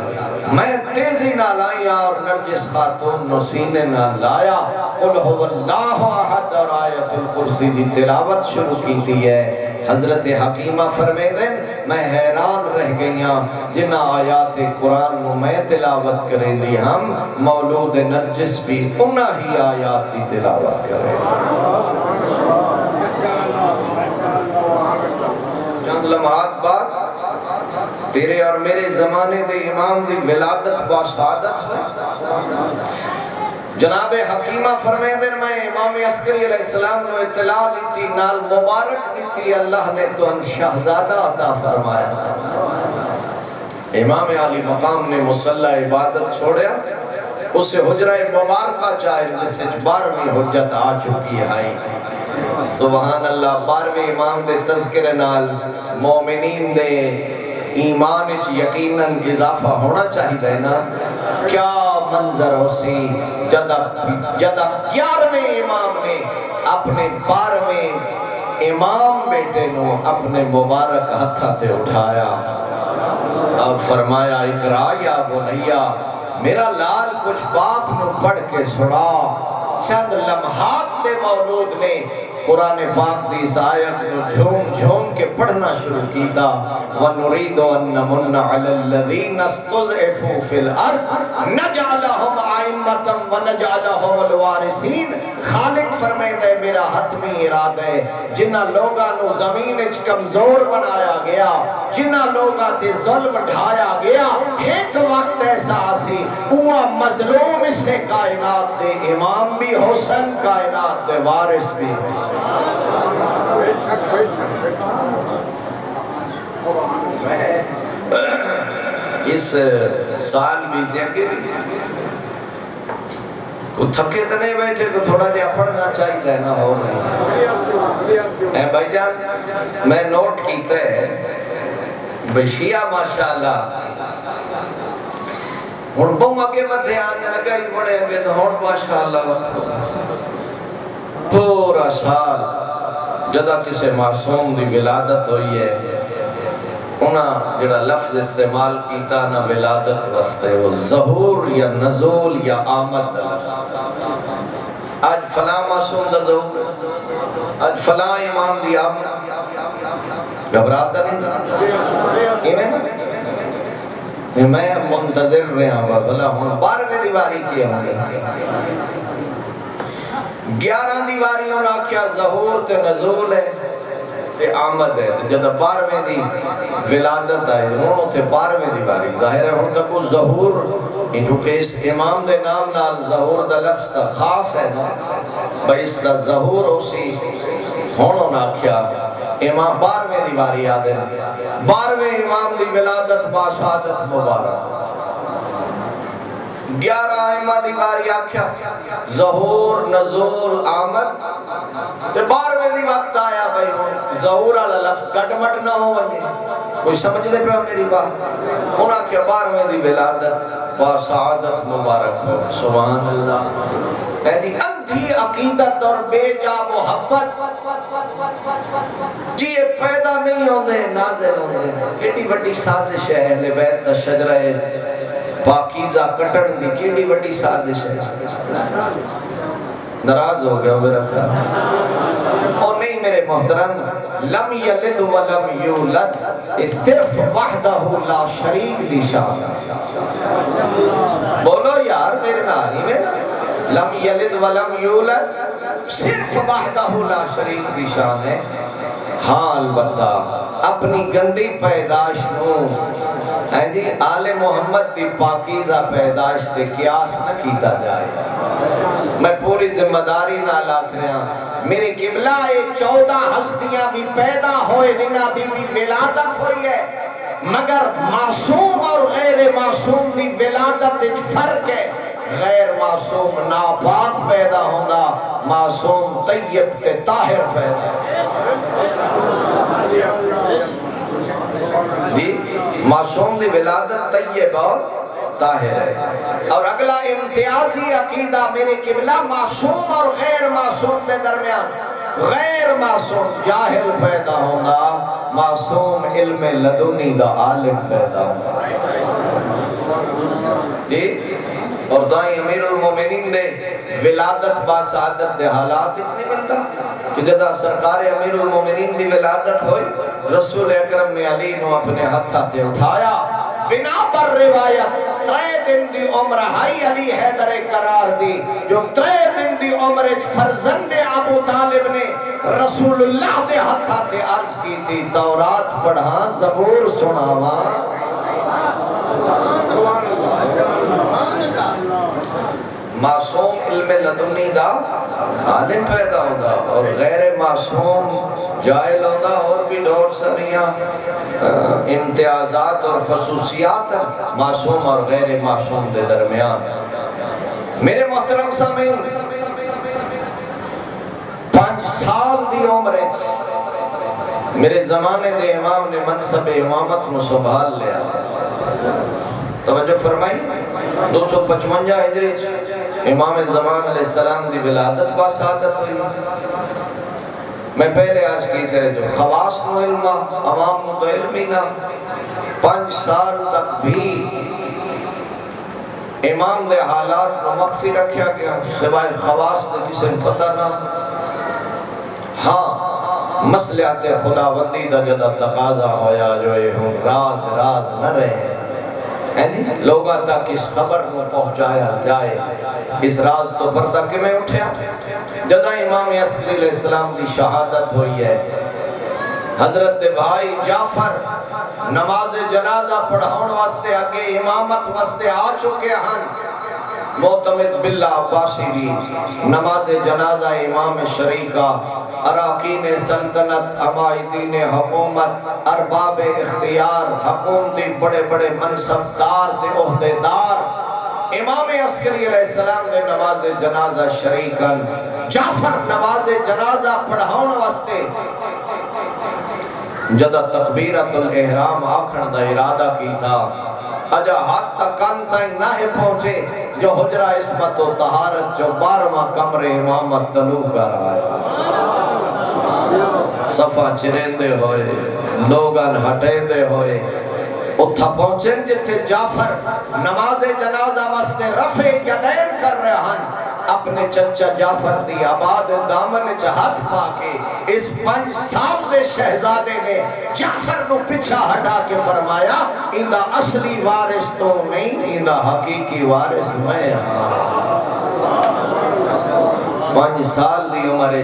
میں تیزی نہ لائیا اور نرجس خاتون نو سینے نہ لایا، قل هو اللہ احد اور آیت الکرسی دی تلاوت شروع کی تھی ہے۔ حضرت حکیمہ فرمیدیں میں حیران رہ گئیاں جنہ آیات قرآن نو میں تلاوت کریں دی ہم مولود نرجس بھی انہا ہی آیات دی تلاوت کریں۔ چند لمحات بعد تیرے اور میرے زمانے دے امام دی ولادت باسعادت ہے۔ جناب حکیمہ فرمیدن میں امام عسکری علیہ السلام نے اطلاع دیتی نال مبارک دیتی اللہ نے تو ان شہزادہ عطا فرمایا۔ امام علی مقام نے مصلی عبادت چھوڑیا، اسے حجرہ مبارکہ چاہے جس سے 12ویں حجت آ چکی ہے۔ سبحان اللہ، 12ویں امام دے تذکر نال مومنین دے ایمان اچھ یقیناً اضافہ ہونا چاہیے نا۔ کیا منظر ہو سی جدہ 11ویں امام نے اپنے 12ویں امام بیٹے نو اپنے مبارک ہتھا تے اٹھایا اور فرمایا اقرا یا بنیا، میرا لال کچھ باپ نو پڑھ کے سڑا۔ چند لمحات دے مولود نے قرآن پاک دی اس آیت کو جھوم جھوم کے پڑھنا شروع کیتا، وَنُرِيدُ أَن نَّمُنَّ عَلَى الَّذِينَ اسْتُضْعِفُوا فِي الْأَرْضِ نَجْعَلَهُمْ أَئِمَّةً وَنَجْعَلَهُمُ الْوَارِثِينَ۔ خالق فرمائے میرا حتمی ارادہ ہے جنہ لوگاں نو زمین اچ کمزور بنایا گیا، جنہ لوگاں تے ظلم ڈھایا گیا، ایک وقت ایسا آسی وہ مظلوم اس سے کائنات دے امام بھی حسن، کائنات دے وارث بھی حسن۔ میں اس سال بھی دیکھے کو تھکے تو نہیں بیٹھے کو تھوڑا دیا پڑھنا چاہیے نا ہو نہیں۔ اے بھائی جان میں نوٹ کیتا ہے بھئی شیعہ ماشاءاللہ ہون بہم اگے بدھے آنے لگا ہی بڑے اگے تو ہون ماشاءاللہ پورا سال جدہ کسے معصوم دی ولادت ہوئی ہے انہاں جڑا لفظ استعمال کیتا نا ولادت وستے وہ ظہور یا نزول یا آمد دا لفظ۔ آج فلاں معصوم دا ظہور، آج فلاں امام دی آمد، گھبراتا نہیں میں منتظر رہا ہوں بھلا ہوں 12ویں دیواری کیا ہوں 11 دیواریوں نے کیا ظہور تے نزول ہے تے آمد ہے جدہ 12ویں دی ولادت آئے انہوں تے 12ویں دیواری ظاہر ہے ہوں تک وہ ظہور چونکہ اس امام دے نام نال ظہور دا لفظ تا خاص ہے نا بھئی اس دا ظہور اسی ہونوں نہ کیا امام 12ویں دیواری آدھے 12ویں امام دی ولادت باسعادت مبارک 11 ائمہ دی باری آکھیا ظہور نزول آمد تے 12ویں دی وقت آیا بھائی ظہور والا لفظ گٹ مٹ نہ ہو وجے کوئی سمجھ دے پہ میری بات انہوں نے کہا 12ویں دی ولادت با سعادت مبارک ہو سبحان اللہ ایدی اندھی عقیدت اور بے جا محبت جی یہ پیدا نہیں ہوندے نازل ہوندے کیڑی وڈی سازش ہے اہل بیت دا شجرہ پاکیزہ کٹن دی کیڑی وڈی سازش ہے ناراض ہو گیا میرا خیال اور نہیں میرے محترم لم یلد ولم یولد یہ صرف وحدہ لا شریک دی شان بولو یار میرے ناری میں لم یلد ولم یولد صرف وحدہ لا شریک دی شان ہے ہاں البتہ اپنی گندی پیداش نو جی آل محمد دی پاکیزہ پیداش تے قیاس نہ کیتا جائے میں پوری ذمہ داری نہ لاکھ رہا میرے قبلہ یہ 14 ہستیاں بھی پیدا ہوئے نہ دی بھی ولادت ہوئی ہے مگر معصوم اور غیر معصوم دی ولادت ایک فرق ہے غیر معصوم ناپاک پیدا ہوگا معصوم طیب تے طاہر پیدا جی معصوم دی ولادت طیب اور طاہر ہے اور اگلا امتیازی عقیدہ میرے قبلہ معصوم اور غیر معصوم کے درمیان غیر معصوم جاہل پیدا ہوگا معصوم علم لدنی دا عالم پیدا ہوگا جی اور دائیں امیر المومنین دے ولادت با سعادت دے حالات اس نہیں ملتا کہ جدا سرکار امیر المومنین دی ولادت ہوئی رسول اکرم نے علی نو اپنے ہتھاتے اٹھایا بنا پر روایت 3 دن دی عمر ہائی علی حیدر قرار دی جو 3 دن دی عمر فرزند ابو طالب نے رسول اللہ دے ہتھاتے عرض کی تھی تورات پڑھا زبور سناوا معصوم علم لدنی دا عالم پیدا ہوگا اور غیر معصوم جائل ہوگا اور بھی دور سریاں امتیازات اور خصوصیات معصوم اور غیر معصوم دے درمیان میرے محترم سامعین 5 سال دی عمر میرے زمانے دے امام نے منصب امامت نو سنبھال لیا توجہ فرمائی 255 ہجری امام زمان علیہ السلام دی ولادت با سعادت ہوئی میں پہلے عرض کی تھے جو خواص نو علمہ عوام نو تو علمی نہ 5 سال تک بھی امام دے حالات نو مخفی رکھیا گیا سوائے خواص دے جسے پتہ نہ ہاں مسئلات خداوندی دا جدا تقاضا ہویا جو یہ ہوں راز نہ رہے لوگا تک اس خبر کو پہنچایا جائے اس راز تو پردہ کہ میں اٹھیا جدہ امام عسکری علیہ السلام کی شہادت ہوئی ہے حضرت بھائی جعفر نماز جنازہ پڑھاؤن واسطے آگے امامت واسطے آ چکے ہیں معتمد باللہ عباسی دی نماز جنازہ امام شریکہ اراکین سلطنت عمائدین حکومت ارباب اختیار حکومتی بڑے بڑے منصبدار تے عہدیدار امام عسکری علیہ السلام نے نماز جنازہ شریکن جعفر نماز جنازہ پڑھاؤن واسطے جدہ تکبیرت الاحرام آکھن دا ارادہ کی تھا اجا ہاتھ تک کان تائیں نہ پہنچے جو حجرہ عصمت و طہارت جو 12واں کمر امامت طلوع کر آیا صفحہ چریندے ہوئے لوگان ہٹیندے ہوئے اتھا پہنچیں جتھے جعفر نماز جنازہ واسطے رفع یدین کر رہے ہیں اپنے چچا جعفر دی آباد دامن چہت پاکے اس 5 سال دے شہزادے نے جعفر نو پچھا ہٹا کے فرمایا اندہ اصلی وارث تو نہیں اندہ حقیقی وارث میں 5 سال دی عمر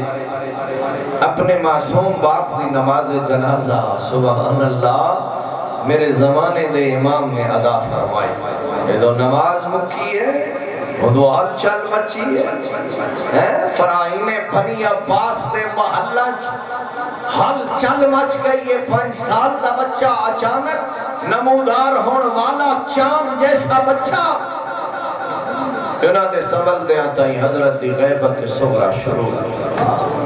اپنے معصوم باپ دی نماز جنازہ سبحان اللہ میرے زمانے دے امام نے ادا فرمائی یہ تو نماز مکی ہے وہ تو حل چل مچی ہے فرائین بنی عباس دے محلہ حل چل مچ گئی ہے 5 سال دا بچہ اچانک نمودار ہون والا چاند جیسا بچہ انہاں دے سنبھل دے آتا ہی حضرت دی غیبت صغرا شروع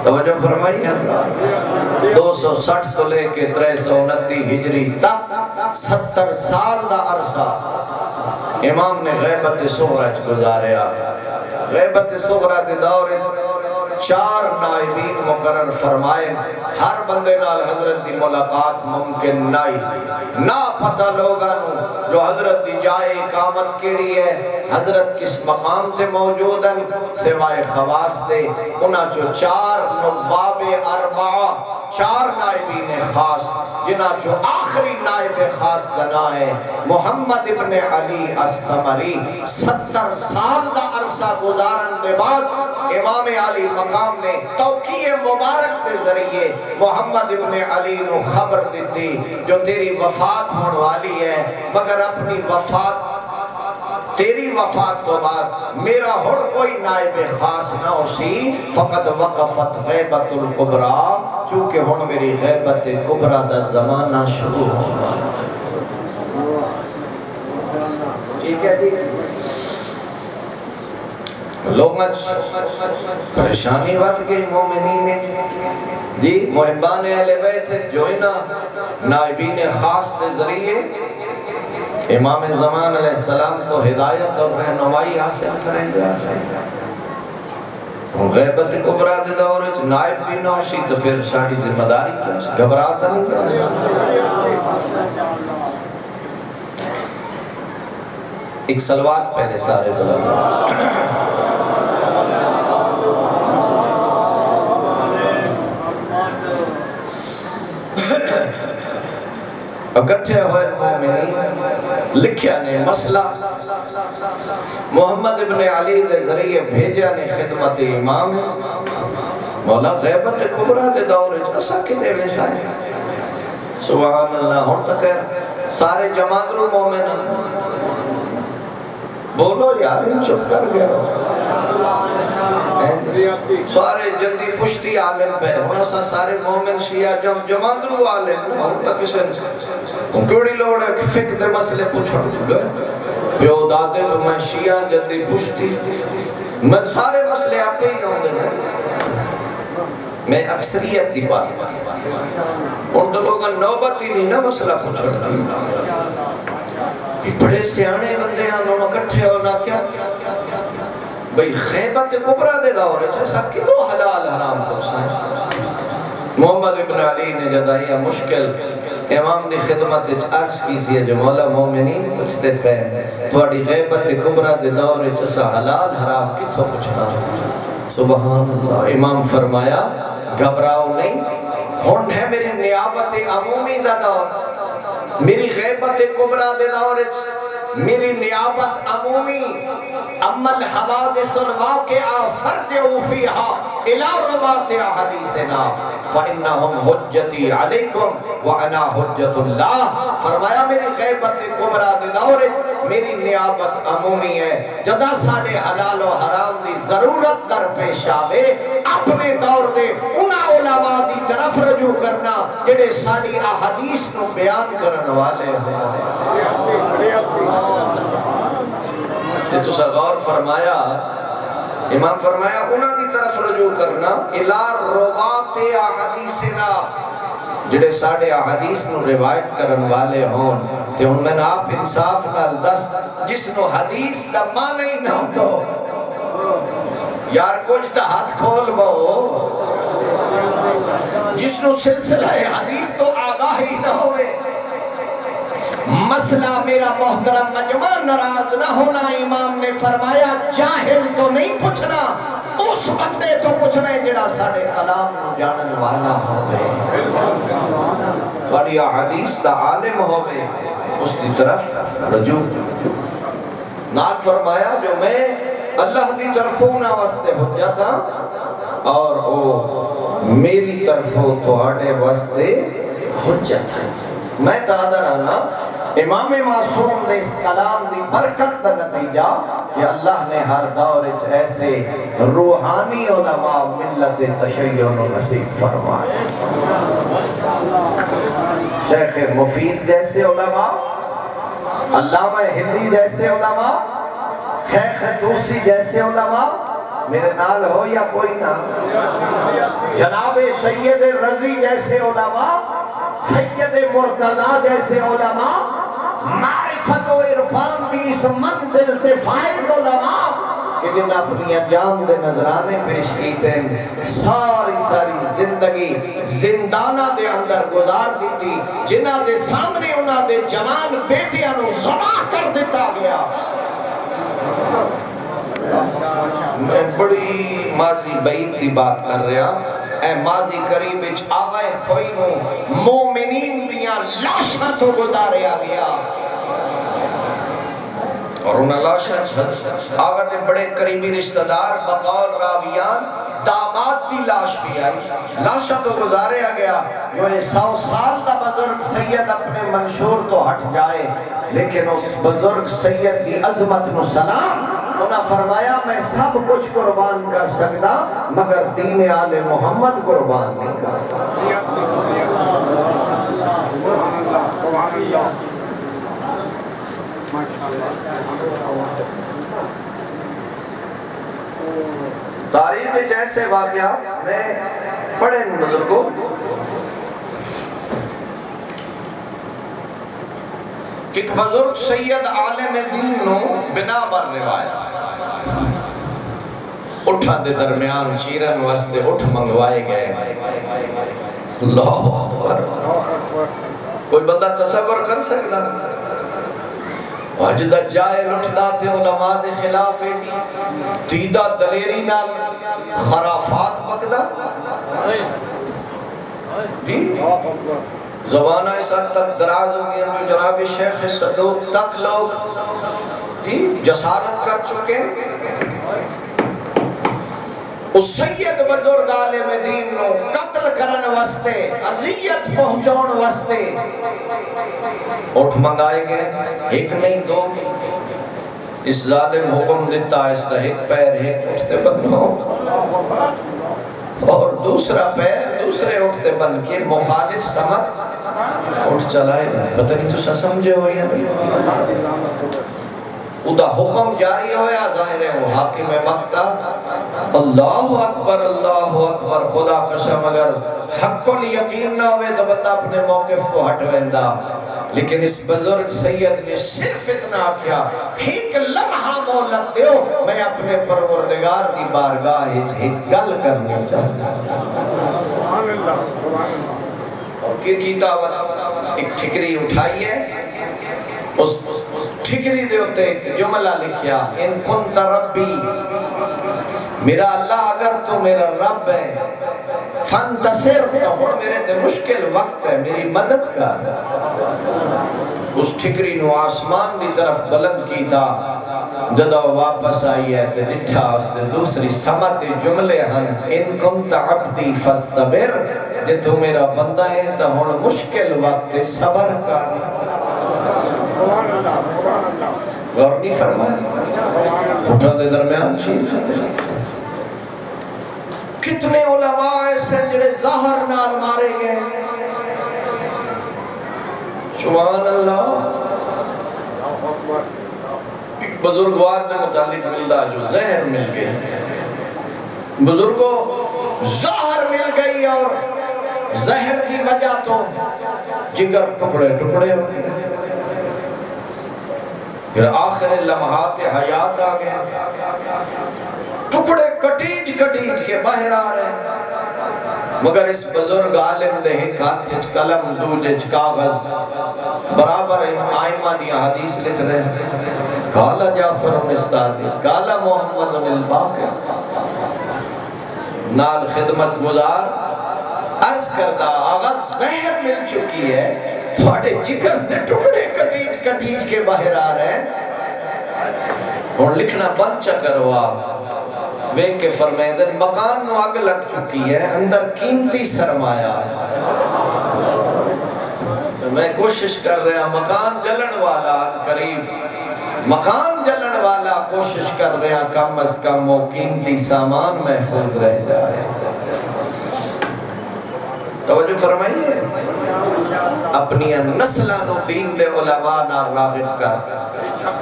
توجہ فرمائی ہے 260 تو لے کے 329 ہجری تک 70 سال دا عرصہ امام نے غیبت صغرا گزاریا غیبت صغرا دے دور 4 نائبین مقرر فرمائے ہر بندے نال حضرت دی ملاقات ممکن نہیں نہ پتہ لوگاں جو حضرت دی جائے اقامت کیڑی ہے حضرت کس مقام تے موجود ہیں سوائے خواص دے انہاں جو 4 نواب اربعہ 4 نائبین خاص جنہاں جو آخری نائب خاص دنا ہے محمد ابن علی السمری 70 سال دا عرصہ گزارن دے بعد امام علی مقام نے توقیع مبارک دے ذریعے محمد ابن علی نو خبر دیتی جو تیری وفات ہونے والی ہے مگر اپنی وفات تیری وفات تو بعد میرا ہر کوئی نائب خاص نہ ہو سی فقط وقفت غیبت القبرا چونکہ ہن میری غیبت کبرا دا زمانہ شروع ہوا ٹھیک ہے جی لوگ پریشانی وقت کے مومنین جی محبان اہل بیت جو انہا نائبین خاص دے ذریعے امام زمان علیہ السلام تو ہدایت اور رہنمائی حاصل کریں گے غیبت کبرا دے دور نائب بھی نہ ہوشی تو پھر شاہی ذمہ داری کیا گھبراتا نہیں گیا ایک سلوات پہلے سارے بلند اکٹھے ہوئے مومنین لکھیا نے مسئلہ محمد ابن علی دے ذریعے بھیجیا نے خدمت امام مولا غیبت کبرا دے دور ایسا کدے ویسا ہے سبحان اللہ ہون تک ہے سارے جماعترو مومنین بولو یار چپ کر گیا سارے جدی پشتی عالم پہ وہاں سارے مومن شیعہ جماعترو عالم ہون تک اسے کیوڑی لوڑ ہے کہ فقہ دے مسئلے پوچھو پیو دادے تو میں شیعہ جدی پشتی میں سارے مسئلے آتے ہی ہوں گے میں اکثریت دی بات ان تو لوگاں نوبت ہی نہیں نا مسئلہ پوچھو بڑے سیانے بندے ہیں انہوں کٹھے ہونا کیا بھئی غیبت کبرا دے دور ہے جیسا کدو حلال حرام پوچھنا محمد ابن علی نے جدائیہ مشکل امام دی خدمت عرض کی تھی جو مولا مومنین پوچھتے تھے توڑی غیبت کبرا دے دور ہے جیسا حلال حرام کتو پوچھنا سبحان اللہ امام فرمایا گھبراؤ نہیں ہون ہے میری نیابت عمومی دا دور میری غیبت کبرا دے دور میری نیابت عمومی اما الحوادث الواقعہ فرجعو فیہا الى روات حدیثنا فإنہم حجتی علیکم وَأَنَا حجت اللہ فرمایا میری غیبت کبرا دے دور میری نیابت عمومی ہے جدا ساڑے حلال و حرام دی ضرورت در پیش آوے اپنے دور دے انہا علماء دی طرف رجوع کرنا جڑے ساڑی احادیث نو بیان کرن والے تو سا غور فرمایا امام فرمایا انہا دی طرف رجوع کرنا الہ روات احادیثنا جڑے ساڑھے احادیث نو روایت کرن والے ہون تے ان میں آپ انصاف نال دس جس نو حدیث دا معنی نہ ہو یار کچھ تا ہاتھ کھول بو جس نو سلسلہ حدیث تو آگاہی نہ ہوئے مسئلہ میرا محترم مجمع ناراض نہ ہونا امام نے فرمایا جاہل تو نہیں پوچھنا اس بندے تو پوچھنا ہے جڑا ساڑھے کلام نو جانن والا ہوئے ساڑھی حدیث دا عالم ہوئے اس دی طرف رجوع ناک فرمایا جو میں اللہ دی طرفونا واسطے حجتا اور وہ میری طرفوں توڑے واسطے حجت میں ترادر آنا امام معصوم دے اس کلام دی برکت دا نتیجہ کہ اللہ نے ہر دور ایسے روحانی علماء ملت تشیعن و نصیب فرمائے شیخ مفید جیسے علماء علامہ ہندی جیسے علماء شیخ توسی جیسے علماء میرے نال ہو یا کوئی نہ، جناب سید رضی جیسے علماء، سید مرتضی جیسے علماء، معرفت و عرفان دی اس منزل تے فائد علماء کہ جن اپنی انجام دے نظرانے پیش کیتے ہیں، ساری زندگی زندانہ دے اندر گزار دیتی، جنہ دے سامنے انہاں دے جوان بیٹیاں نو ذبح کر دیتا گیا۔ میں بڑی ماضی بعید دی بات کر رہا، اے ماضی قریب وچ آغائے خوئی نو مومنین دیاں لاشاں تو گزاریا گیا، اور انہاں لاشاں آغا تے بڑے قریبی رشتہ دار بقول راویان داماد دی لاش بھی آئی، لاشاں تو گزاریا گیا۔ جو 100 سال دا بزرگ سید اپنے منشور تو ہٹ جائے، لیکن اس بزرگ سید کی عظمت نو سلام، انہاں فرمایا میں سب کچھ قربان کر سکتا مگر دین آل محمد قربان نہیں کر سکتا۔ سبحان اللہ۔ تاریخ میں جیسے واقعات میں پڑھے بزرگوں، ایک بزرگ سید عالم دین نو بنا بر روایت اٹھا دے درمیان چیرن واسطے اٹھ منگوائے گئے۔ اللہ اکبر، کوئی بندہ تصور کر سکتا؟ وجدہ جائے لٹھدا تھے علماء دے خلاف دیدہ دلیری نال خرافات بکدا، زبانہ اس حد تک دراز ہو گئی جو جناب شیخ صدوق تک لوگ جسارت کر چکے۔ اس سید بزرگ عالم دین نو قتل کرن واسطے، اذیت پہنچاؤن واسطے اٹھ منگائے گئے، ایک نہیں دو، اس ظالم حکم دیتا اس دا ایک پیر ایک اٹھتے بنو اور دوسرا پیر دوسرے اٹھتے بن کے مخالف سمت اٹھ چلائے گئے۔ پتہ نہیں تو سمجھے ہوئی ہے ادا حکم جاری ہویا، ظاہر ہے وہ حاکم وقتا۔ اللہ اکبر اللہ اکبر، خدا قسم اگر حق الیقین نہ ہوئے تو بندہ اپنے موقف کو ہٹ ویندا، لیکن اس بزرگ سید نے صرف اتنا کیا، ایک لمحہ مہلت دیو، میں اپنے پروردگار کی بارگاہ ایک گل کرنا چاہتا ہوں۔ اور کی دعوت ایک ٹھکری اٹھائی ہے، اس ٹھکری دے ہوتے جملہ لکھیا، ان کنت ربی، میرا اللہ اگر تو میرا رب ہے، فانتصر، تو میرے تے مشکل وقت ہے، میری مدد کر۔ اس ٹھکری نو آسمان دی طرف بلند کی تھا، جدو واپس آئی ہے تے نٹھا اس تے دوسری سمت جملے ہن، ان کنت عبدی فاستبر، جے تو میرا بندہ ہے تو ہن مشکل وقت صبر کر۔ غور نہیں فرمایا، اٹھا دے درمیان چیز۔ کتنے علماء ایسے جڑے ظاہر نال مارے گئے، سبحان اللہ۔ ایک بزرگوار دے متعلق ملدا جو زہر مل گئی، بزرگوں زہر مل گئی اور زہر دی وجہ تو جگر ٹکڑے ٹکڑے ہو گئے، پھر آخر لمحات حیات آ گئے، ٹکڑے کٹیج کٹیج کے باہر آ رہے، مگر اس بزرگ عالم دے ایک ہاتھ قلم دوجے کاغذ برابر آئمہ دیا حدیث لکھ رہے، قال جعفر الصادق قال محمد الباقر، نال خدمت گزار عرض کردہ آغا زہر مل چکی ہے، تھوڑے جگر تے ٹکڑے کٹیج کٹیج کے باہر آ رہے ہیں، اور لکھنا بند چکر ہوا، ویک کے فرمائے در مکان نو آگ لگ چکی ہے، اندر قیمتی سرمایہ، میں کوشش کر رہا مکان جلن والا قریب، مکان جلن والا کوشش کر رہا کم از کم وہ قیمتی سامان محفوظ رہ جائے۔ توجہ فرمائیے، اپنی نسلہ نو دین دے علماء نہ راغب کر،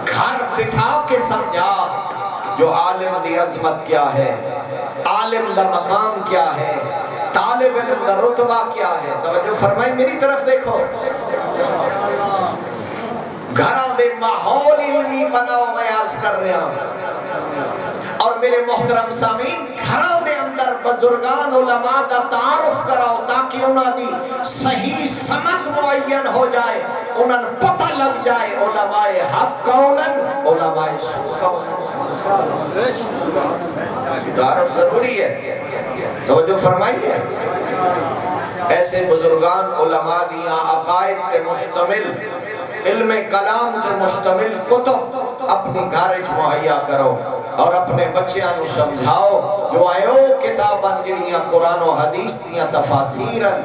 گھر بٹھا کے سمجھا جو عالم دی عظمت کیا ہے، عالم دا مقام کیا ہے، طالب علم دا رتبہ کیا ہے. توجہ فرمائی، میری طرف دیکھو. گھراں دے ماحول علمی بناؤ، میں عرض کر رہا ہوں. اور میرے محترم سامعین، گھراں دے اندر بزرگان علماء دا تعارف کراؤ تاکہ انہاں دی صحیح سمت معین ہو جائے، انہاں پتہ لگ جائے علماء حق کونن، علماء سو کونن. تعارف ضروری ہے. توجہ فرمائیے. ایسے بزرگان علماء دیاں عقائد تے مشتمل، علم کلام تے مشتمل کتب اپنی گھرج مہیا کرو اور اپنے بچیاں نو سمجھاؤ. جو آئیو کتاباں جڑیاں قرآن و حدیث دیاں تفاسیرن،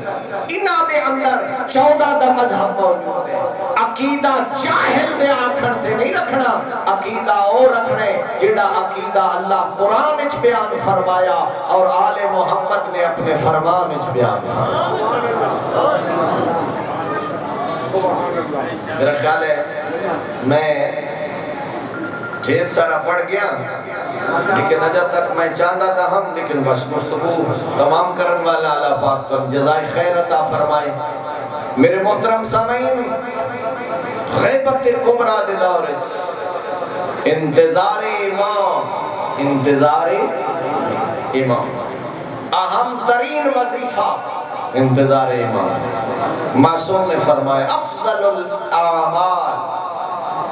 انہاں دے اندر 14 دا مذہب موجود ہے. عقیدہ جاہل دے آکھن تے نہیں رکھنا، عقیدہ او رکھنے جڑا عقیدہ اللہ قرآن وچ بیان فرمایا اور آل محمد نے اپنے فرمان وچ بیان فرمایا. میرا خیال ہے میں ڈھیر سارا پڑھ گیا، لیکن اجا تک میں چاہتا تھا ہم، لیکن بس گفتگو تمام کرن والا اللہ پاک تو جزائے خیر عطا فرمائے. میرے محترم سامعین، غیبت کبریٰ دے دور انتظار امام، انتظار امام، اہم ترین وظیفہ انتظار امام. معصوم نے فرمایا افضل الاعمال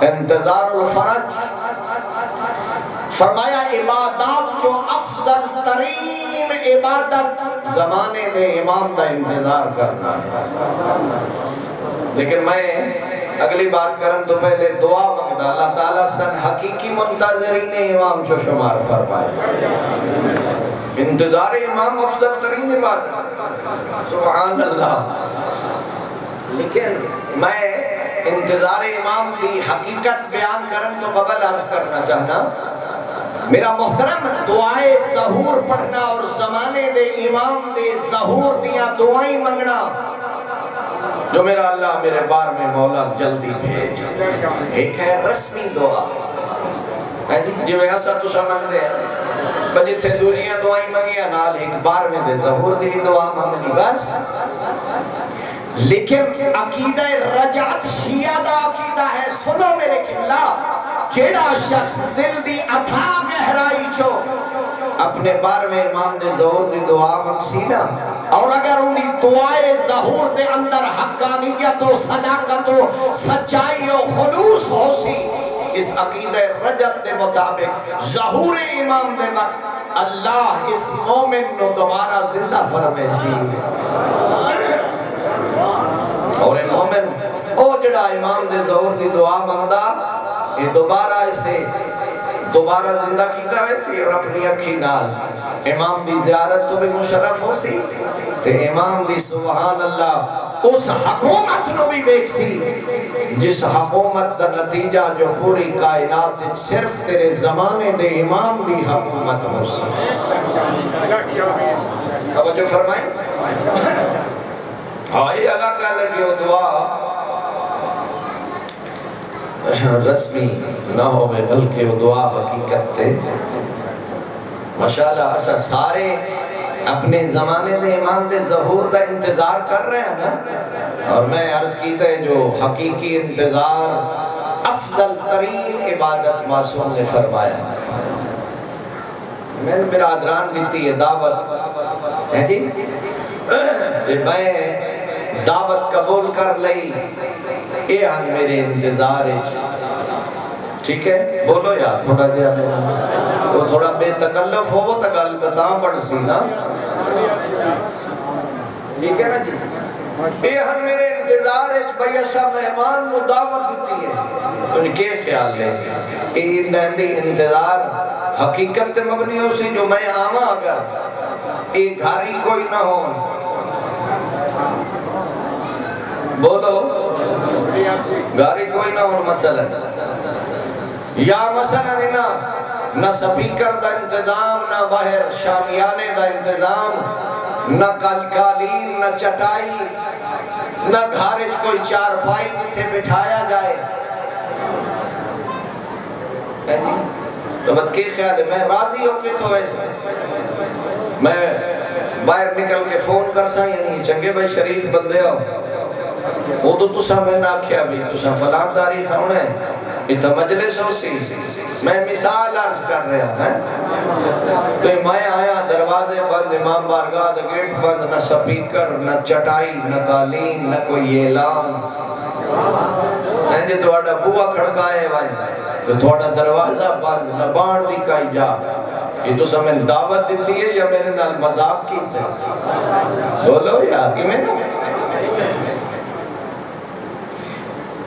انتظار الفرج. فرمایا عبادات جو افضل ترین عبادت زمانے میں امام دا انتظار کرنا ہے. لیکن میں اگلی بات کرن تو پہلے دعا مانگنا، اللہ تعالیٰ سن حقیقی منتظرین امام جو شمار فرمائے. انتظار امام افضل ترین عبادت، سبحان اللہ. لیکن میں انتظار امام دی حقیقت بیان کرن تو قبل عرض کرنا چاہنا، میرا محترم دعائے ظہور پڑھنا اور زمانے دے امام دے ظہور دیاں دعائیں منگنا، جو میرا اللہ میرے بار میں مولا جلدی بھیج. ایک ہے رسمی دعا، جو ایسا تو سمجھ دے بجی تھے دوریاں دعائیں منگیاں نال ایک بار میں دے ظہور دی دعا مانگنی بس. لیکن عقیدہ رجعت شیعہ دا عقیدہ ہے. سنو میرے قبلہ، جیڑا شخص دل دی اتھا گہرائی چو اپنے بار میں امام دے ظہور دی دعا مقصیدہ، اور اگر انہی دعائے ظہور دے اندر حقانیت و صداقت و سچائی و خلوص ہو سی، اس عقیدہ رجعت دے مطابق ظہور امام دے وقت اللہ اس مومن نو دوبارہ زندہ فرمے سی. اور مومن او جڑا امام دے ظہور دی دعا مانگدا، یہ دوبارہ اسے دوبارہ زندہ کیتا ہے سی اور اپنی اکھی نال امام دی زیارت تو بھی مشرف ہو سی تے امام دی سبحان اللہ اس حکومت نو بھی دیکھ سی جس حکومت دا نتیجہ جو پوری کائنات صرف تیرے زمانے دے امام دی حکومت ہو سی. توجہ فرمائیں. یہ اللہ کا لگی وہ دعا رسمی نہ ہوئے بلکہ وہ دعا حقیقت تے. ماشاءاللہ اسا سارے اپنے زمانے دے امام دے ظہور دا انتظار کر رہے ہیں نا، اور میں عرض کیتا ہے جو حقیقی انتظار افضل ترین عبادت معصوم نے فرمایا. میں نے میرا ادران دیتی ہے دعوت ہے جی، میں دعوت قبول کر لئی، اے ہم میرے انتظار ٹھیک ہے. بولو یار تھوڑا دیا وہ تھوڑا بے تکلف ہو وہ تکل تتاں پڑھ سی نا، ٹھیک ہے نا جی. اے ہم میرے انتظار بھئی ایسا مہمان نو دعوت دیتی ہے، تو ان کے خیال لیں اے دہندی انتظار حقیقت تے مبنی ہو سی جو میں آما اگر اے گھاری کوئی نہ ہو. بولو گھاری کوئی نہ ہو مثلا، یا مثلا نہ سپیکر دا انتظام، نہ باہر شامیانے دا انتظام، نہ کالکالین، نہ چٹائی، نہ گھارج کوئی چارپائی جتھے بٹھایا جائے. تو بات کی خیال ہے میں راضی ہو کے تو ایسا میں باہر نکل کے فون کر سا یعنی چنگے بھائی شریف بندے ہو وہ تو تسا میں نہ کیا بھی تسا فلاں تاریخ ہونا ہے اتنا مجلس ہو سی میں مثال عرض کر رہا ہے تو میں آیا دروازے بند امام بارگاہ دا گیٹ بند نہ سپیکر نہ چٹائی نہ قالین نہ کوئی اعلان جی تھوڑا بوا کھڑکائے بھائی تو تھوڑا دروازہ بند نہ بان دی کائی جا یہ تو سمیں دعوت دیتی ہے یا میرے نال مذاق کی تھے بولو یا کہ میں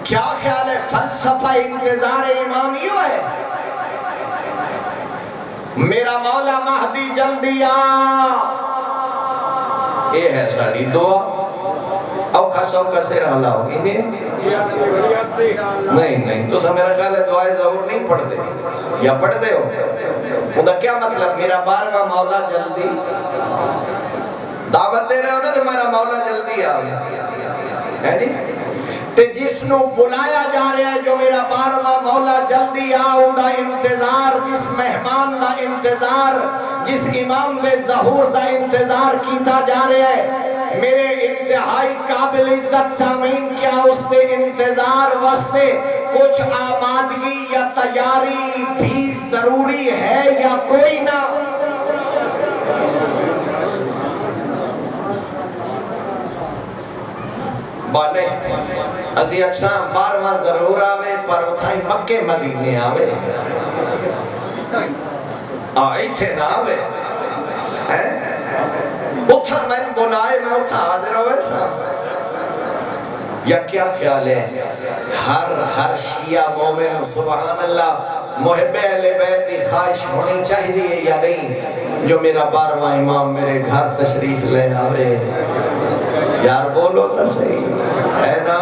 کیا خیال ہے فلسفہ انتظار امام یوں ہے میرا مولا مہدی جلدی آ یہ ہے ساڑی دعا اوکھا سوکھا سے حالا ہوگی نہیں تو سا میرا خیال ہے دعائے ظہور نہیں پڑھ دے یا پڑھ دے ہو انہا کیا مطلب میرا بارگاہ مولا جلدی دعوت دے رہے ہو نا تو میرا مولا جلدی آ ہے نہیں تے جس نو بلایا جا رہا ہے جو میرا بارواں مولا جلدی آؤں دا انتظار جس مہمان دا انتظار جس امام دے ظہور دا انتظار کیتا جا رہا ہے میرے انتہائی قابل عزت سامعین کیا اس دے انتظار واسطے کچھ آمادگی یا تیاری بھی ضروری ہے یا کوئی نہ بانے ازی اکشاں بارواں ضرور آوے پر اتھائی مکے مدینے آوے آئی تھے نہ آوے اتھا میں بنائے میں اتھا حاضر ہوئے سا یا کیا خیال ہے ہر شیعہ مومن سبحان اللہ محب اہل بیت کی خواہش ہونی چاہیے یا نہیں جو میرا بارواں امام میرے گھر تشریف لے آوے یار بولو تا صحیح ہے نا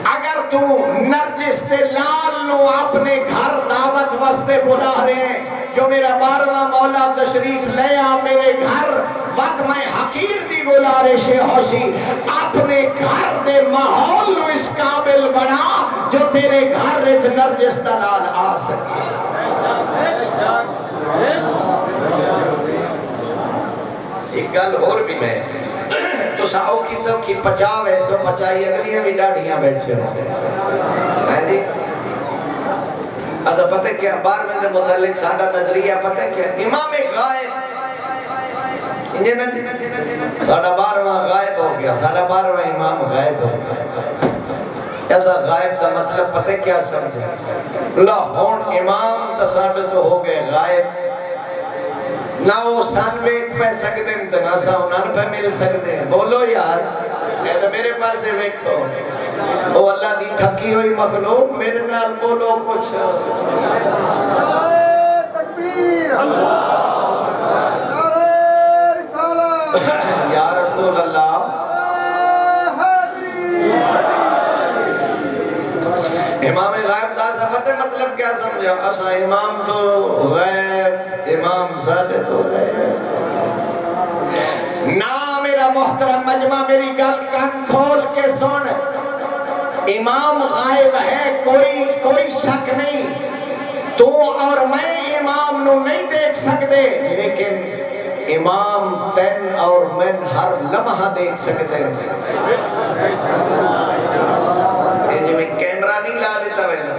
اگر تو نرجس تے لال نو اپنے گھر دعوت واسطے بلا رہے ہیں جو میرا بارواں مولا تشریف لے آ میرے گھر وقت میں حقیر دی گزارش ہوشی اپنے گھر دے ماحول نو اس قابل بنا جو تیرے گھر رچ نرجس دلال آ سکے ایک گل اور بھی میں تو ساؤ کی سب کی پچاوے سو پچائی اگلیاں بھی ڈاڑیاں بیٹھے ہوں ہے جی ایسا پتہ کیا بار میں دے متعلق ساڑھا نظریہ پتہ کیا امام غائب انجھے نا ساڑھا بارواں غائب ہو گیا ساڑھا بارواں امام غائب ہو گیا ایسا غائب دا مطلب پتہ کیا سمجھے لاہون امام تصادت ہو گئے غائب نہ وہ سن ویک پہ سکتے ہیں تو نہ سا انہوں پہ مل سکتے ہیں بولو یار اے تو میرے پاس سے ویکھو او اللہ دی تھکی ہوئی مخلوق میرے نال بولو کچھ تکبیر یا رسول اللہ امام غائب دا سفت مطلب کیا سمجھا اسا امام تو غائب امام ساجد ہو گئے نا میرا محترم مجمع میری گل کان کھول کے سن امام غائب ہے کوئی شک نہیں تو اور میں امام نو نہیں دیکھ سکتے لیکن امام تین اور میں ہر لمحہ دیکھ سکتے ہیں یہ جو میں کیمرہ نہیں لا دیتا ویسا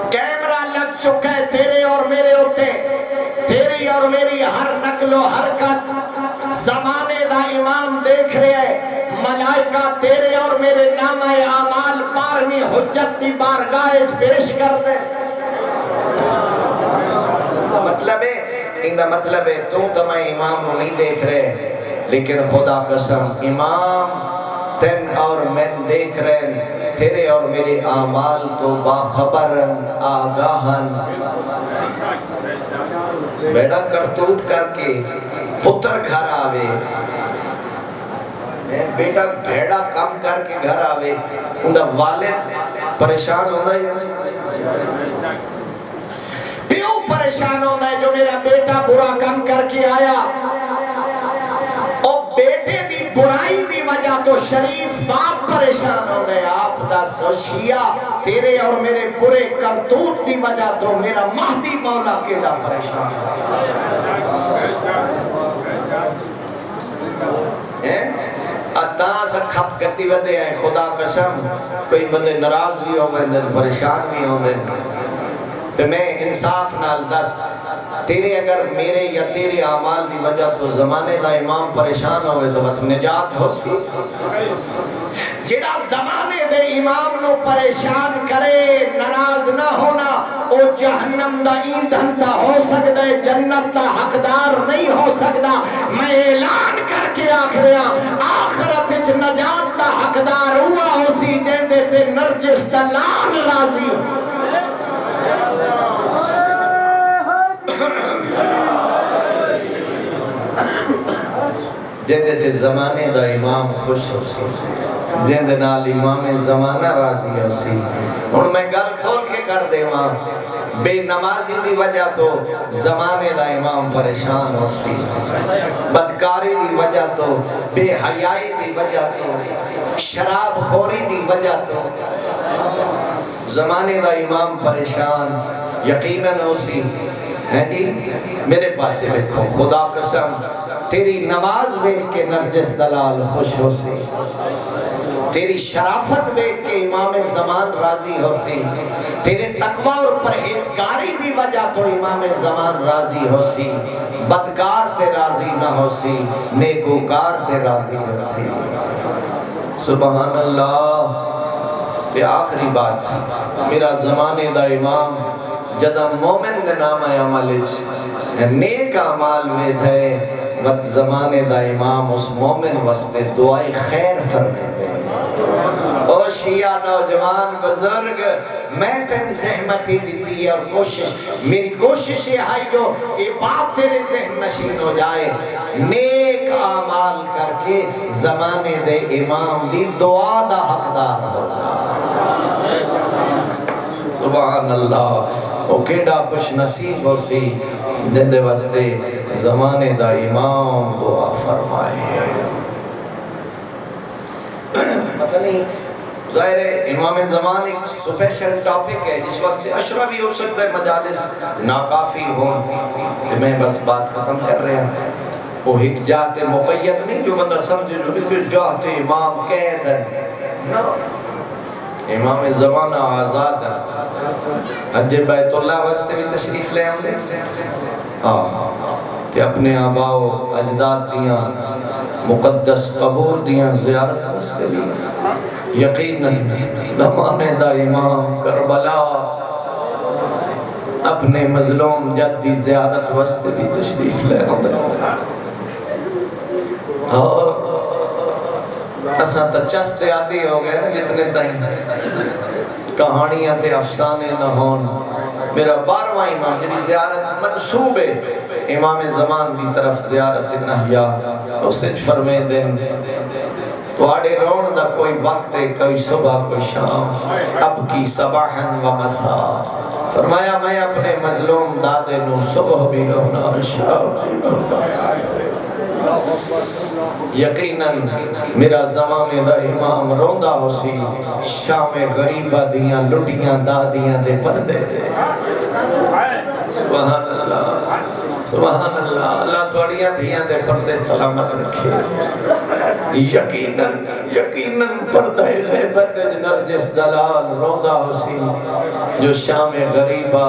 کیمرہ لگ چکا ہے تیرے اور میرے ہوتے تیری اور میری ہر نقل و حرکت زمانے دا امام دیکھ رہے ہیں ملائکہ تیرے اور میرے نامہ اعمال بارہویں حجت دی بارگاہ پیش کر دے مطلب ہے تم تمہیں امام نو نہیں دیکھ رہے لیکن خدا قسم امام تن اور میں دیکھ رہے تیرے اور میرے اعمال تو باخبر آگاہن بیڑا کرتوت کر کے پتر گھر آوے بیٹا بھیڑا کم کر کے گھر آوے اندھا والد پریشان ہونا ہے پیو پریشان ہونا ہے جو میرا بیٹا برا کم کر کے آیا اور بیٹے دی برائی دی وجہ تو شریف باپ پر پریشان ہو گئے آپ دا سو شیعہ تیرے اور میرے برے کرتوت دی وجہ تو میرا مہدی مولا کیڑا پریشان اتاں سے کھپ کرتی ودے ہیں خدا قسم کوئی بندے ناراض بھی ہو گئے پریشان بھی ہو گئے تو میں انصاف نال دس تیرے اگر میرے یا تیرے اعمال کی وجہ تو زمانے دا امام پریشان ہوئے تو بس نجات ہو سی جڑا زمانے دے امام نو پریشان کرے ناراض نہ ہونا او جہنم دا ایندھن تا ہو سکتا ہے جنت دا حقدار نہیں ہو سکتا میں اعلان کر کے آخریا آخرت اچ نجات دا حقدار ہوا ہو سی جیندے تے نرجس دلال راضی جیندے تے زمانے دا امام خوش ہو سی جیندے نال امام زمانہ راضی ہو سی اور میں گل کھول کے کر دے وہاں بے نمازی دی وجہ تو زمانے دا امام پریشان ہو سی بدکاری دی وجہ تو بے حیائی دی وجہ تو شراب خوری دی وجہ تو زمانے دا امام پریشان یقیناً ہو سی ہے جی میرے پاسے بیٹھو خدا قسم تیری نماز بیٹھ کے نرجس دلال خوش ہو سی تیری شرافت بیٹھ کے امام زمان راضی ہو سی تیرے تقوی اور پرہیزگاری دی وجہ تو امام زمان راضی ہو سی بدکار تے راضی نہ ہو سی نیکوکار تے راضی ہو سی سبحان اللہ تے آخری بات میرا زمانے دا امام جدہ مومن دے نام عملج نیک اعمال میں دھے وقت زمانے دا امام اس مومن واسطے دعائے خیر فرمائے او شیعہ نوجوان بزرگ میں تم زحمتی دیتی ہے اور کوشش میری کوشش یہ ہے جو یہ بات تیرے ذہن نشین ہو جائے نیک اعمال کر کے زمانے دے امام دی دعا دا حقدار ہو جائے سبحان اللہ او کیڑا خوش نصیب ہو سی جندے واسطے زمانے دا امام دعا فرمائے پتہ نہیں ظاہر ہے امام زمان ایک سپیشل ٹاپک ہے جس واسطے اشرا بھی ہو سکتا ہے مجالس ناکافی ہوں تو میں بس بات ختم کر رہے ہیں وہ ایک جات مقید نہیں جو بندہ سمجھے جو جات امام قید ہے امام زمانہ آزاد ہے حج بیت اللہ واسطے بھی تشریف لے ہم دے کہ اپنے آباء و اجداد دیاں مقدس قبور دیاں زیارت واسطے بھی یقیناً زمانے دا امام کربلا اپنے مظلوم جد دی زیارت واسطے بھی تشریف لے ہم دے اور اساں تا چستے آدھی ہو گئے نا جتنے تائیں کہانیاں تے افسانے نہ ہون میرا 12واں امام جنہی زیارت منصوب ہے امام زمان کی طرف زیارت نحیہ اسے فرمے دیں تو آڑے رون دا کوئی وقت ہے کوئی صبح کوئی شام اب کی صباحاً و مسا فرمایا میں اپنے مظلوم دادے نو صبح بھی رونا اور شام بھی رونا یقیناً میرا زمانے دا امام روندہ ہو سی شام غریبہ دیاں لٹیاں دادیاں دے پردے دے سبحان اللہ سبحان اللہ اللہ توڑیاں دیاں دے پردے سلامت رکھے یقیناً پردہ غیبت نرجس دلال روندہ ہو سی جو شام غریبہ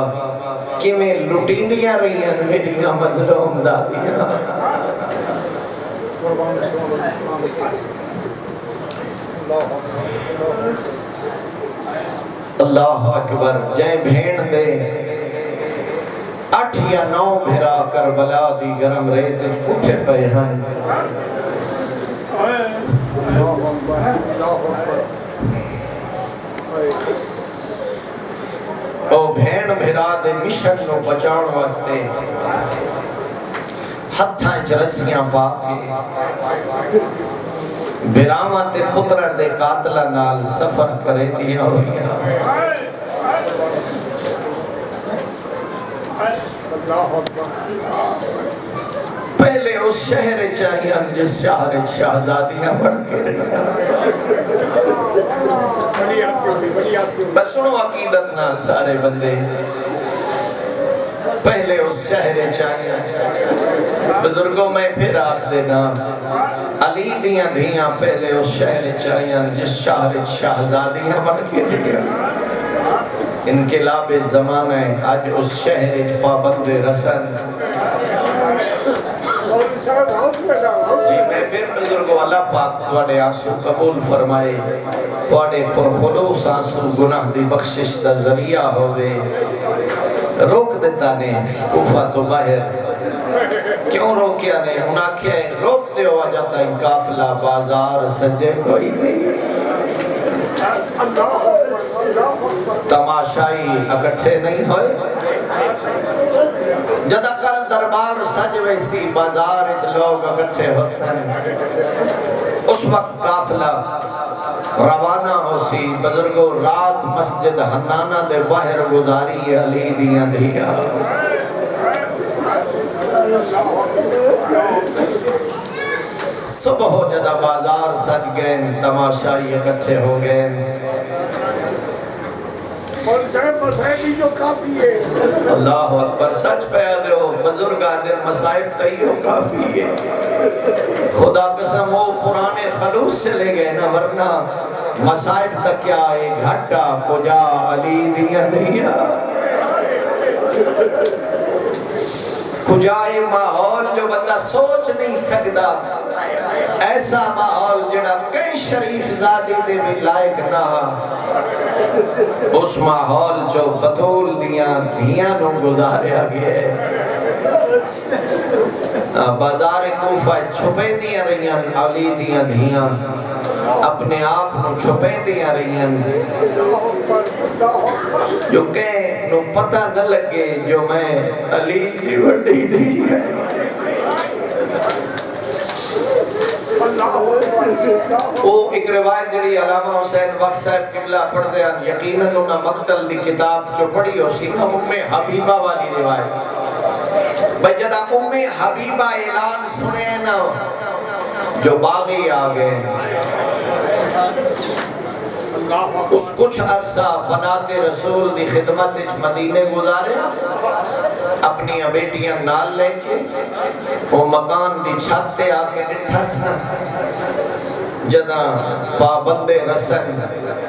کہ میں لٹی دیاں رہی ہیں میری مظلوم دادیاں اللہ اکبر جائیں بھین دے 8 یا 9 بھرا کربلا دی گرم ریت اٹھے پہ ہیں او بھین بھرا دے مشن نو بچاؤ واسطے ہتھاں جرسیاں پاکے بیرامت پترہ دے قاتلہ نال سفر کرے دیا ہویا پہلے اس شہر چاہیے جس شہر شہزادیاں بن کے رہیا بس سنو عقیدت نال سارے بندے پہلے اس شہر چاہیے بزرگوں میں پھر آخ دینا علی دیاں دھیاں پہلے اس شہر چاہیے جس شہر شہزادیاں بن کے رہیا انقلاب زمانہ ہے آج اس شہر پابند رسن جی میں پھر بزرگو اللہ پاک تواڈے آنسو قبول فرمائے تواڈے پرخلوص آنسو گناہ دی بخشش دا ذریعہ ہوئے روک دیتا نے کوفہ تو باہر کیوں روکیا نے انہاں کیا ہے روک دے ہوا جاتا ہے قافلہ بازار سجے کوئی نہیں تماشائی اکٹھے نہیں ہوئے جدہ کل دربار سج ویسی بازار اچھ لوگ اکٹھے حسن اس وقت قافلہ روانہ ہو سی بزرگو رات مسجد حنانہ دے باہر گزاری علی دیاں دیا صبح ہو جدہ بازار سج گئے تماشائی اکٹھے ہو گئے اور صاحب مسائل جو کافی ہے اللہ اکبر سچ پیادے ہو بزرگ آدھے مسائل تیو کافی ہے خدا قسم وہ پرانے خلوص سے لے گئے نا ورنہ مسائل تک کیا ایک گھٹا کجا علی دیا دیا کجا یہ ماحول جو بندہ سوچ نہیں سکتا ایسا ماحول جڑا کئی شریف زادی دے بھی لائق نہ اس ماحول جو بطول دیاں نو گزاریا گئے بازار کوفہ چھپے دیاں رہیاں علی دیاں اپنے آپ نو چھپے دیاں رہیاں جو کہیں نو پتہ نہ لگے جو میں علی دی وڈی دی ہے وہ ایک روایت جڑی علامہ حسین بخش صاحب قبلہ پڑھ دیا یقیناً انہاں مقتل دی کتاب جو پڑھی ہو سی نا حبیبہ والی روایت بھئی جدہ حبیبہ اعلان سنے نا جو باغی آگئے اس کچھ عرصہ بنات رسول دی خدمت مدینے گزارے اپنی بیٹیاں نال لے کے وہ مکان دی چھت تے آکے نٹھا سنا جدہ پابند رسن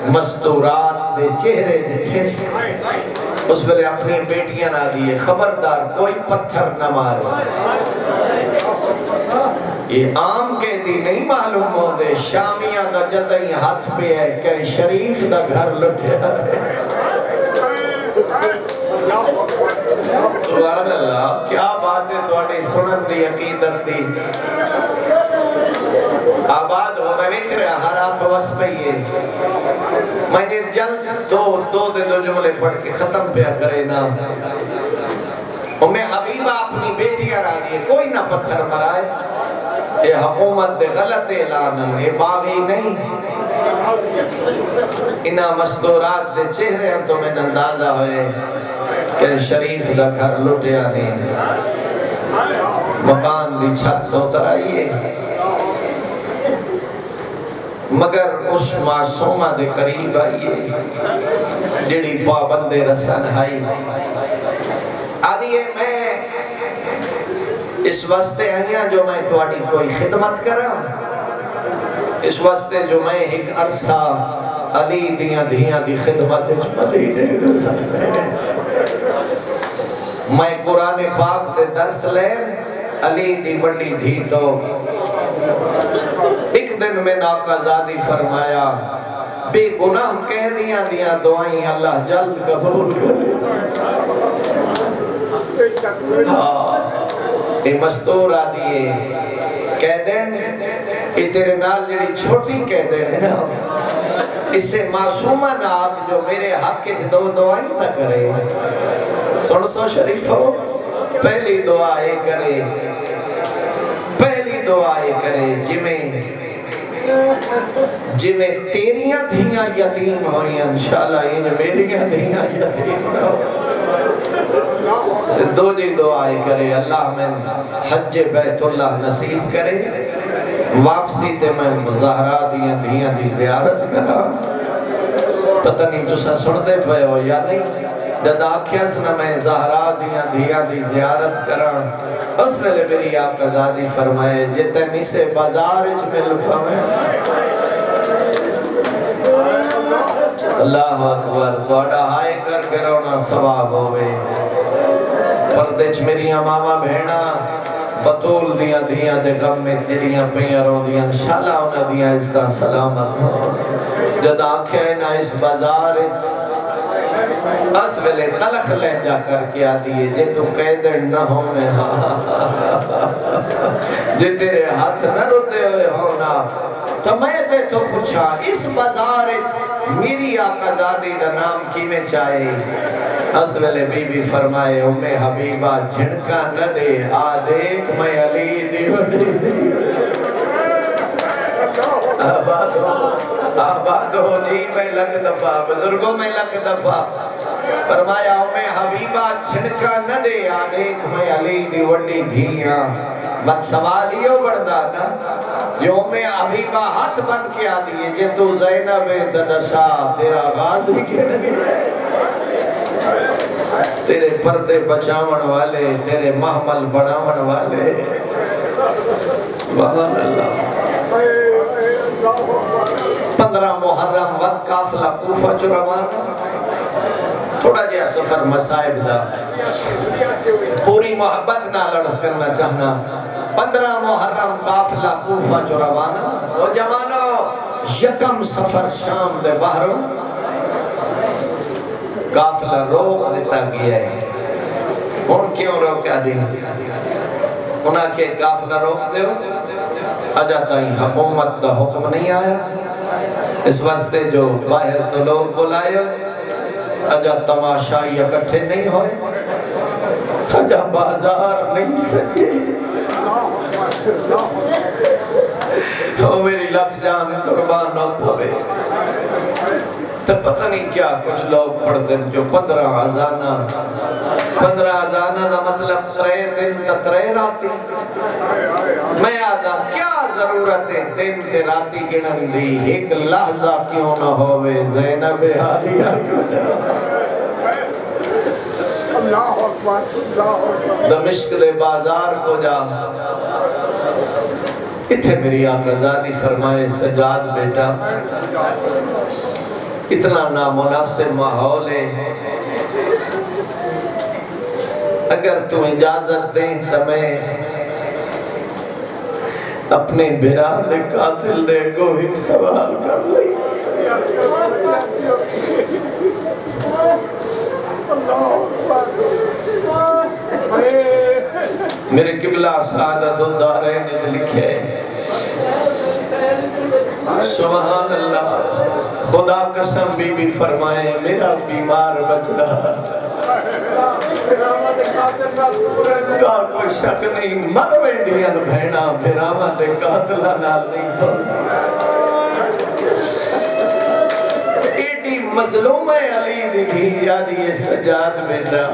مستورات دے چہرے نٹھے سے اس ویلے اپنی بیٹیاں نہ دیئے خبردار کوئی پتھر نہ مارے یہ عام کے دی نہیں معلوم ہو دے شامیہ دا جدہی ہاتھ پہ ہے کہ شریف دا گھر لٹھے سبحان اللہ کیا بات ہے توڑی سنن دی عقیدت دی آباد ہو میں ویکھ رہا ہر آپ وس پہ یہ میں نے جلد دو جملے پڑھ کے ختم پہ کرے نا حبیبہ اپنی بیٹیاں رہا دیئے کوئی نہ پتھر مرائے یہ حکومت دے غلط اعلان ہے یہ باغی نہیں انہاں مستورات دے چہرے ہیں تو میں اندازہ ہوئے کہ شریف دا گھر لٹیا نہیں مکان دی چھت تو ترائیے مگر اس معصومہ دے قریب آئیے جڑی پابند رسن آئی آدھیے میں اس واسطے آئیاں جو میں تواڈی کوئی خدمت کرا اس واسطے جو میں ایک عرصہ علی دیاں دی خدمت ملی رہے گا میں قرآن پاک دے درس لے علی دی بڑی دھی تو ایک دن میں ناقضادی فرمایا بے گناہ کہہ دیاں دعائیں اللہ جلد قبول کرے یہ مستور آدھیے کہہ دیں یہ تیرے نال جڑی چھوٹی کہہ دیں اس سے معصومہ نہ آپ جو میرے حق کے دو دعائیں نہ کرے سو شریف ہو پہلی دعا یہ کرے جمیں تیریاں دھیاں یتیم ہوئیں انشاءاللہ ان میریاں دھیاں یتیم نہ ہو دو جی دعائیں کرے اللہ میں حج بیت اللہ نصیب کرے واپسی تے میں زہرا دیاں دی زیارت کرا پتہ نہیں تسا سنتے پے ہو یا نہیں جد آکھیا سنا میں زہرا دیاں دی زیارت کرا اس ویلے میری آقا زادی فرمائے جتے نیسے بازار اچ مل پھوے اللہ اکبر توڑا ہائے کر کے رونا ثواب ہوئے پردے چ میری ماما بھیڑا بطول دیاں دے غم میں جڑیاں پیاں روندیاں انشاءاللہ انہاں دیاں عزتاں سلامت ہو جد آنکھیں نہ اس بازار اس ویلے تلخ لہجہ کر کے آدھی جے تو قیدر نہ ہونے جے تیرے ہاتھ نہ روتے ہوئے ہونا تو میں تے تو پوچھا اس بازار میری آقا زادی دا نام کی میں چاہے اس ویلے بی بی فرمائے ام حبیبہ جھنکا نہ دے آ دیکھ میں علی دی وڈی دی آباد ہو جی میں لگ دفعہ بزرگوں میں لگ دفعہ فرمایا ام حبیبہ جھنکا نہ دے آ دیکھ میں علی دی وڈی دھیاں بات سوال ہی ہو بڑھدا نا جو ام حبیبہ ہاتھ بن کے آ دیئے کہ تو زینب تدشا تیرا غازی کے نبی تیرے پردے بچاون والے تیرے محمل بڑھاون والے سبحان اللہ 15 محرم وقت قافلہ کوفہ جو روانہ تھوڑا جیا سفر مسائب دا پوری محبت نہ لڑف کرنا چاہنا 15 محرم قافلہ کوفہ جو روانہ وہ جوانو یکم سفر شام دے باہروں قافلہ روک دیتا گیا ہے ان کیوں روکا دی انہاں کے قافلہ روک دے اجا تائیں حکومت دا حکم نہیں آیا اس واسطے جو باہر تو لوگ بلائے اجا تماشائی اکٹھے نہیں ہوئے اجا بازار نہیں سجے میری لکھ جان قربان نہ پھوے تو پتہ نہیں کیا کچھ لوگ پڑھتے جو 15 آزانہ دا مطلب 3 دن تا 3 راتی میں آدھا کیا ضرورت ہے دن تے راتی گنن دی ایک لحظہ کیوں نہ ہوئے زینب حالیہ کیوں جا دمشق دے بازار کو جا اتھے میری آقا زادی فرمائے سجاد بیٹا اتنا نامناسب ماحول ہے اگر تم اجازت دیں تو میں اپنے بھرا دے قاتل دے کو ایک سوال کر لئی میرے قبلہ سعادت الدارین نے لکھے سبحان اللہ خدا قسم بی بی فرمائے میرا بیمار بچ رہا کا کوئی شک نہیں مر وینڈیاں بھینا پھرامت قاتلہ نال نہیں تو ایڈی مظلوم علی دی بھی یادی سجاد بیٹا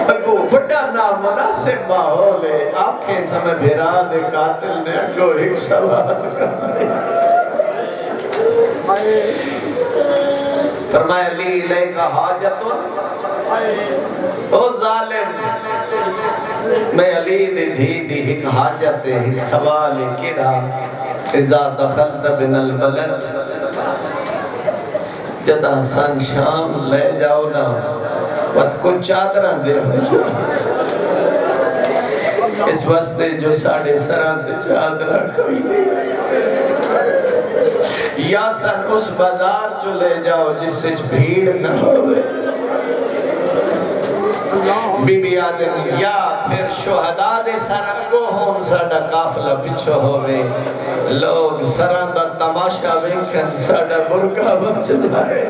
اگو بڑا نامناسب ماحول ہے آنکھیں تمہیں بھیرا دے قاتل نے اگو ایک سوال کرنے فرمایا علی لے کا حاجت او ظالم میں علی دی ایک حاجت ہے ایک سوال ہے کیڑا اذا دخلت بن البلد جدا سن شام لے جاؤ نا وقت کو چادران دے ہو جاؤ اس واسطے جو ساڑھے سران دے چادران کوئی نہیں یا سن اس بازار جو لے جاؤ جس سے بھیڑ نہ ہوئے بی بی آدم یا پھر شہداء دے سرنگو ہون ساڑھا قافلہ پچھو ہوئے لوگ سران دا تماشا ویکھن ساڑھا برکہ بچ جائے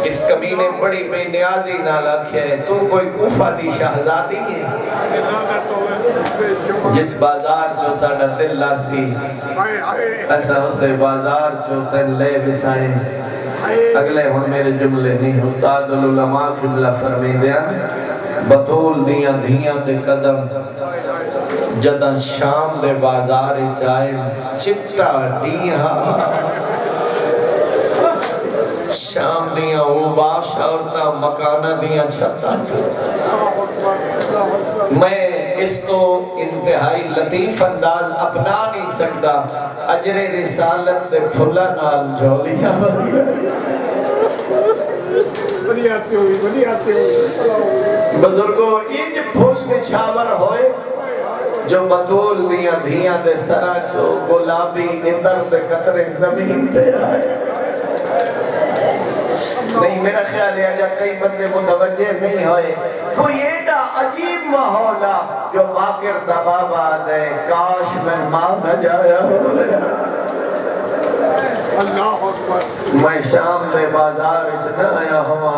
اس کمینے بڑی بے نیازی نہ لکھے تو کوئی کوفہ دی شہزادی ہے جس بازار جو ساڑھا دل لاسی ایسا اسے بازار جو تن لے بسائیں اگلے ہن میرے جملے نہیں استاد العلماء قبلہ فرمیندے بطول دیاں دھیاں دے قدم جداں شام دے بازار چائے چٹا ڈیاں شام دیاں اوباش عورتاں مکانہ دیاں چھتا میں اس تو انتہائی لطیف انداز اپنا نہیں سکتا اجر رسالت دے پھلا نال جھولیاں بڑی آتی ہوئی بزرگوں انج پھل نچھاور ہوئے جو بطول دیاں دھیاں دے سرا چو گلابی ادھر دے قطرے زمین تے آئے نہیں میرا خیال ہے آجا کئی بندے متوجہ نہیں ہوئے کوئی ایڈا عجیب ماحولا جو باقر دباب آدھے کاش میں ماں نہ جایا ہو اللہ اکبر میں شام دے بازار اچھنا آیا ہوا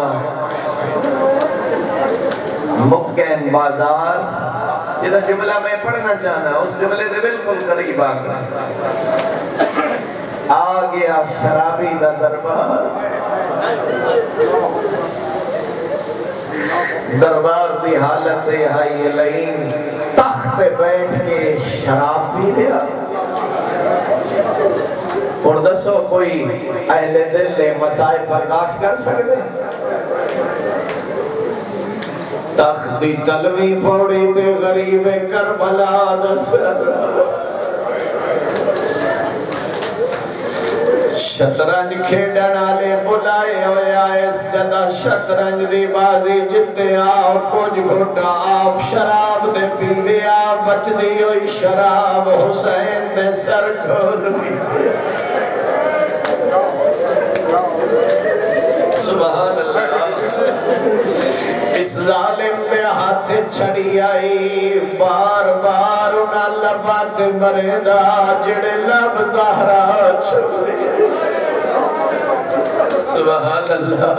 مکین بازار جدہ جملہ میں پڑھنا چاہنا اس جملے دے بالکل قریب آ گیا شرابی دا دربار دربار دی حالت ہائی لئین تخت پہ بیٹھ کے شراب پی دیا اور دسو کوئی اہل دل لے مسائل برداشت کر سکتے تخت دی تلوی پوڑی تے غریب کربلا دسر شطرنج کھیڑن آلے بلائے ہوئے آئے اس جدہ شطرنج دی بازی جتے آؤ کچھ گھٹا آپ شراب دے پیوے آپ بچ دی ہوئی شراب حسین دے سر کھول سبحان اللہ اس ظالم دے ہاتھ چھڑی آئی بار بار انہا لبات مردہ جڑے لب زہرہ چھوڑے سبحان اللہ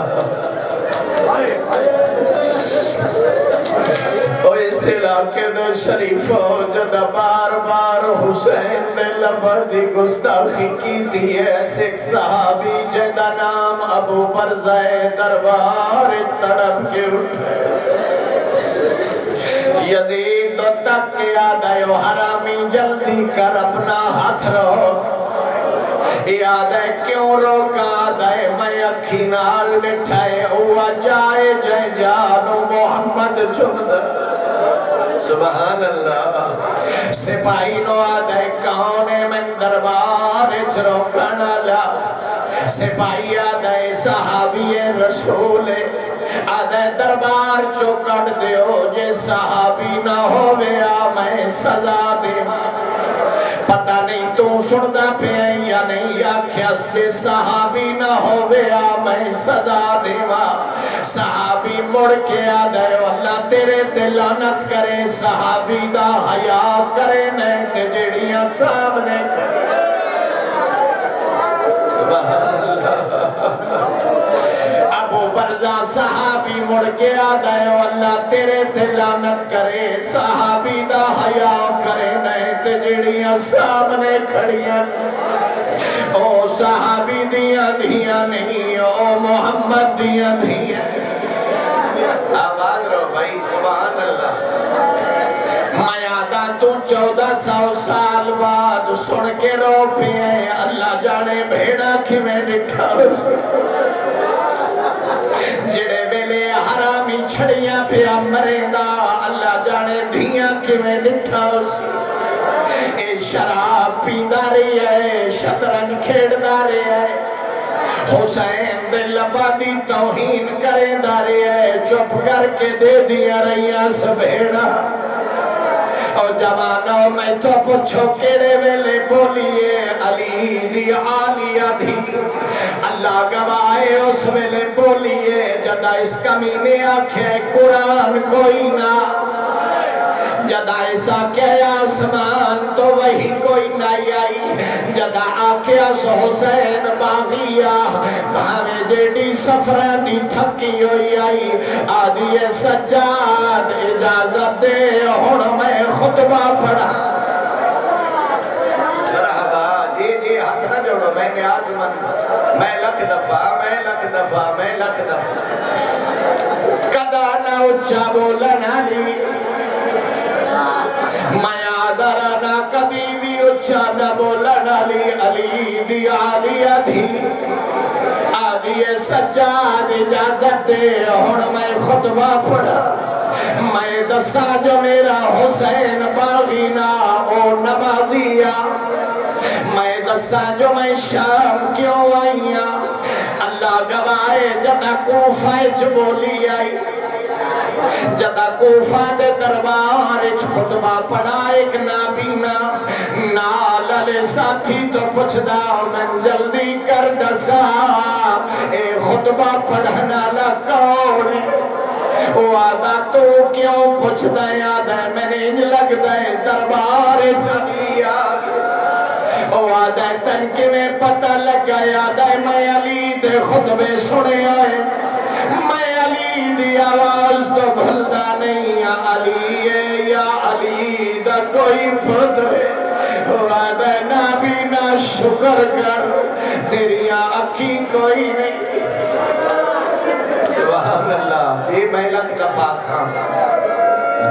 اور اس علاقے دے شریفوں جدہ بار بار حسین نے لبدی گستاخی کی تھی ایسے ایک صحابی جدہ نام ابو برزہ دربار تڑپ کے اٹھے یزید تک کے آدھائیو حرامی جلدی کر اپنا ہاتھ روک یاد ہے کیوں روکا آدھائے میں اکھی نال لٹھائے ہوا جائے جائے جانو محمد چند سبحان اللہ سپاہی نو آدھائے کونے من دربار چروکن اللہ سپاہی آدھائے صحابی رسول آدھائے دربار چوکٹ دیو جے صحابی نہ ہوئے میں سزا دے پتہ نہیں تو سندا پہ یا نہیں آکھیاس کے صحابی نہ ہوئے میں سزا دیوا صحابی مڑ کے آدھے اللہ تیرے لعنت کرے صحابی دا حیا کرے نہیں تے جڑیاں سامنے کرے سبحان اللہ ابو برزہ صحابی مڑ کے آدھے اللہ تیرے لعنت کرے صحابی دا حیا کرے نہیں تے جڑیاں سامنے کھڑیاں او صحابی دیاں دھیاں نہیں او محمد دیاں دھیاں آباد رو بھائی سبحان اللہ میادہ تو 1400 سال بعد سن کے رو پھئے اللہ جانے بھیڑا کی میں نکھا جڑے ویلے حرامی چھڑیاں پھر مریندا اللہ جانے دھیاں کی میں نکھا اے شراب پیندہ رہی ہے شطرنج کھیڑدہ رہی ہے حسین دے لبادی توہین کریندہ رہی ہے چپ کر کے دے دیا رہیاں سبھیڑا اور جوانوں میں تو پچھو کیڑے ویلے بولیے علی دی آلیہ دی اللہ گوائے اس ویلے بولیے جدہ اس کمینے آکھے قرآن کوئی نہ جدہ ایسا کہیا آسمان تو وہی کوئی نہیں آئی جدہ آکھیا سو حسین باغیہ بھانے جیڑی سفرہ دی تھکی ہوئی آئی آدھی سجاد اجازت دے ہون میں خطبہ پڑھا مرحبا جی ہاتھ نہ جوڑو میں میں نیاز مند میں لکھ دفعہ کدا نہ اچھا بولنا لی میں آدھرانا کبھی بھی اچھا نہ بولنا لی علی دی آلیہ دی آدھیے سجاد اجازت دے ہون میں خطبہ پڑھا میں دسا جو میرا حسین باغینا او نمازیا میں دسا جو میں شام کیوں آئیا اللہ گوائے جدہ کوفہ اچ بولی آئی جدہ کوفہ دے دربار اچ خطبہ پڑھا ایک نابینا نالل ساتھی تو پچھ دا من جلدی کر دسا اے خطبہ پڑھنا لکوڑے وہ آدھا تو کیوں پچھ دا یاد ہے میں نے انج لگ دائے دربار چلی آگے وہ آدھا تن کے میں پتہ لگا یاد ہے میں علی دے خطبے سنے آئے میں علی دی آواز تو بھلدا نہیں یا علی ہے یا علی دا کوئی پترے وہ آدھا نابینا شکر کر تیری آنکھی کوئی نہیں سبحان اللہ جی میں لکھ دفعہ کھاں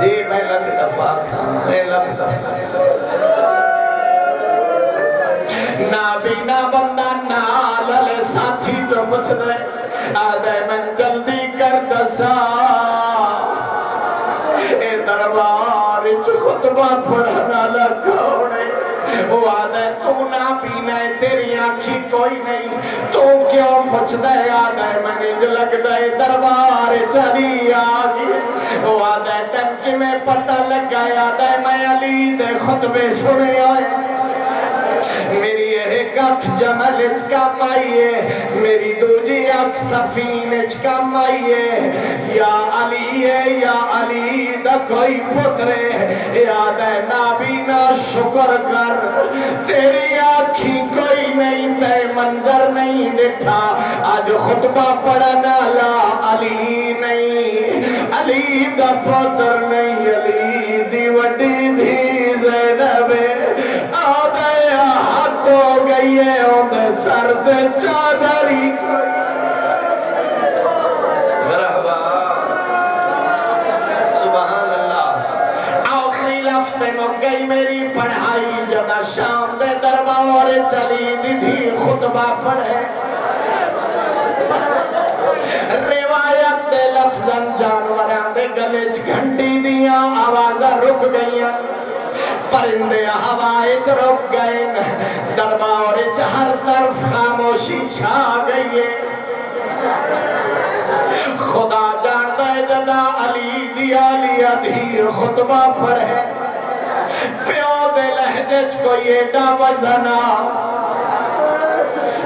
جی میں لکھ دفعہ کھاں میں لکھ دفعہ نابینا بندہ نالل ساتھی تو پچھ دے آدھے من جلدی کر دسا اے دربار اچ خطبہ پڑھنا لکھوڑے وہ آدھے تو نابینا ہے تیری آنکھی کوئی نہیں تو کیوں پچھ دے آدھے من لگ دے دربار چلی آگی وہ آدھے تن کی میں پتہ لگا آدھے میں علی دے خطبے سنے آئے میری ایک اکھ جمل اچ کم آئیے میری دوجی اکھ سفین اچ کم آئیے یا علی دا کوئی پترے یاد ہے نابینا شکر کر تیری آنکھی کوئی نہیں تے منظر نہیں ڈٹھا آج خطبہ پڑھنا لا علی نہیں علی دا پتر نہیں علی دی وڈی دھی زینب آدھے حد ہو گئی ہے اندھے سرد چادری مرحبا سبحان اللہ آخری لفظ تے مک گئی میری پڑھائی جدہ شام دے دربار چلی دی بھی خطبہ پڑھے روایت دے لفظاً جانوران دے گلچ گھنٹی دیاں آوازہ رک گئیاں پرندے ہوائے رک گئے دربار ہر طرف خاموشی چھا گئی خدا جانتا ہے جدا علی دی آلیہ دی خطبہ پڑھے پیو دے لہجے کو یہ ڈا وزنا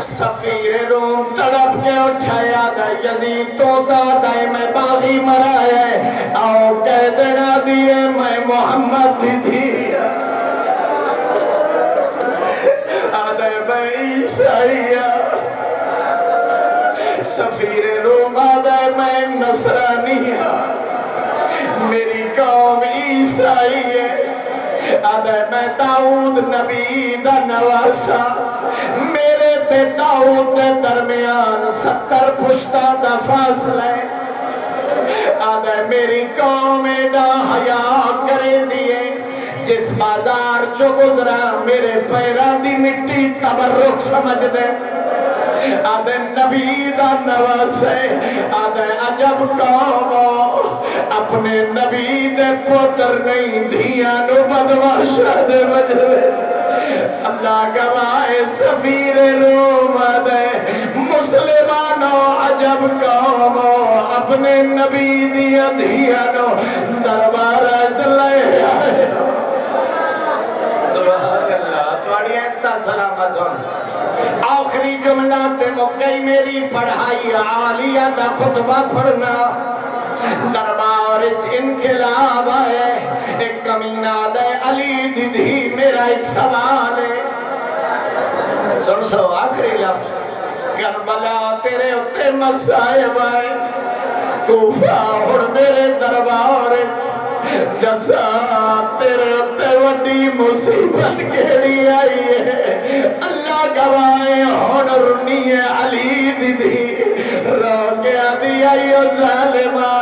سفیر روم تڑپ کے اٹھایا دا یزید تو دادائی میں باغی مرائے آؤ کہہ دینا دیئے میں محمد دی آدھے میں عیسائیہ سفیر روم آدھے میں نصرانیہ میری قوم عیسائی ہے آدھے میں داؤد نبی دا نواسا میرے تے داؤد دے درمیان 70 پشتہ دا فاصلے آدھے میری قوم دا حیاء کرے دیئے جس بازار چو گزرا میرے پیران دی مٹی تبرک سمجھ دے آدھے نبی دا نواسے آدھے عجب قومو اپنے نبی دے پوتر نہیں دھیانو بدماشا دے بجوے اللہ گواہ سفیر روم آدھے مسلمانو عجب قومو اپنے نبی دیا دھیانو دربارہ چلے آئے سبحان اللہ توڑی ایستا سلامت ہوں آخری جملہ تے مکئی میری پڑھائی عالیہ دا خطبہ پڑھنا دربار انقلاب آئے ایک کمینہ دے علی دیدھی میرا ایک سوال ہے سن سو آخری لفظ کربلا تیرے اتے مسائب آئے کوفہ اور میرے دربار جسا تیرے اتے وڈی مصیبت کیڑی آئی ہے اللہ گوائے ہون رنی علی دی دی رو گیا دیا یہ ظالمہ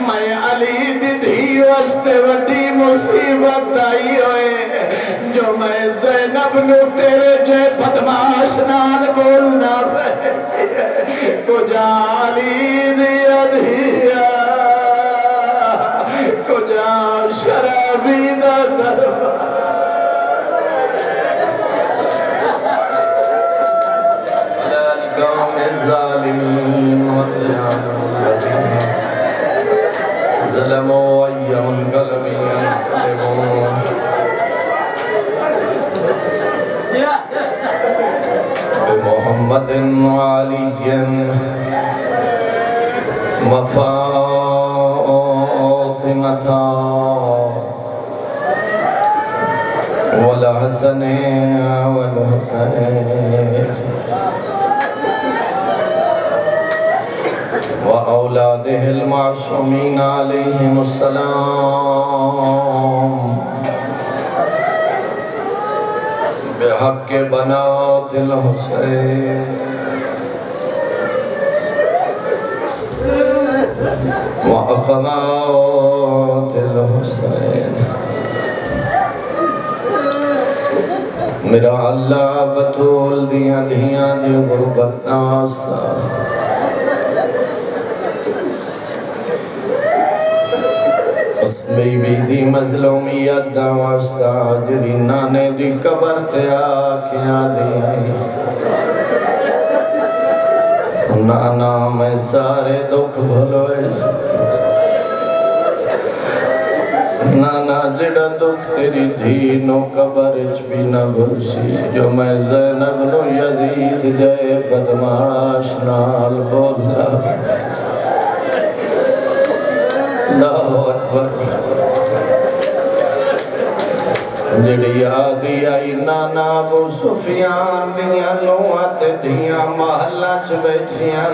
میں علی دی دی واسطے وڈی مصیبت آئی ہوئے جو میں زینب نو تیرے جے بدماش نال بولنا پہ کجا علی دیا دیا کجا شرابی دا دربار القوم الظالمین وسلام ظلموا ایہم قلبین قلبون بمحمد وعلی وفاطمة والحسن والحسين وأولاده المعصومين عليهم السلام بحق بنات الحسين وأخوات الحسين میرا اللہ بطول دیاں دیاں دی غربت ناستا اس بی بی دی مظلومیت دا واسطہ جڑی نانے دی قبر تے آکھیاں دی نانا میں سارے دکھ بھلوئے نانا جڑا دکھ تیری دھینو قبرچ بھی نہ بھلسی جو میں زینب نو یزید جائے بدماش نال بولا اللہ اکبر جڑی آدھی آئی نانا ابو سفیان دیاں نوات دیاں محلہ چ بیٹھیاں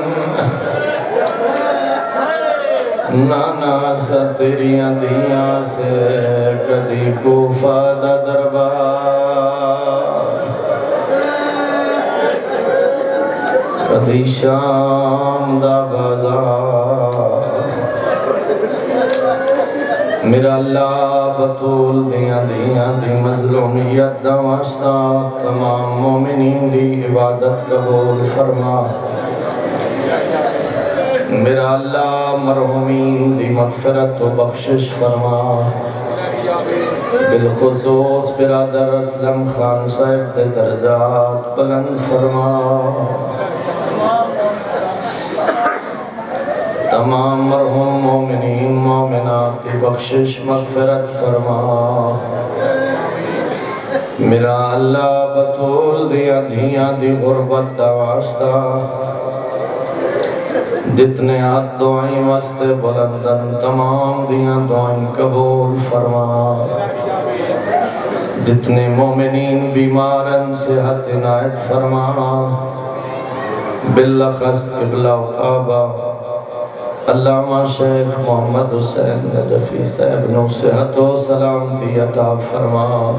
نانا سا تیریاں دیاں سے کدی کوفہ دا دربار کدی شام دا بازار میرا اللہ بطول دیاں دیاں دی مظلومیت دا واسطہ تمام مومنین دی عبادت قبول فرما میرا اللہ مرحومین دی مغفرت و بخشش فرما بالخصوص برادر اسلم خان صاحب دے درجات بلند فرما تمام مرحوم مومنین مومنات کی بخشش مغفرت فرما میرا اللہ بطول دیا دھیاں دی غربت دا واسطہ جتنے ہاتھ دعائیں واسطے بلندن تمام دیاں دعائیں قبول فرما جتنے مومنین بیمارن صحت عنایت فرما بالخص قبلہ و کعبہ علامہ شیخ محمد حسین نجفی صاحب نو صحت و سلامتی عطا فرما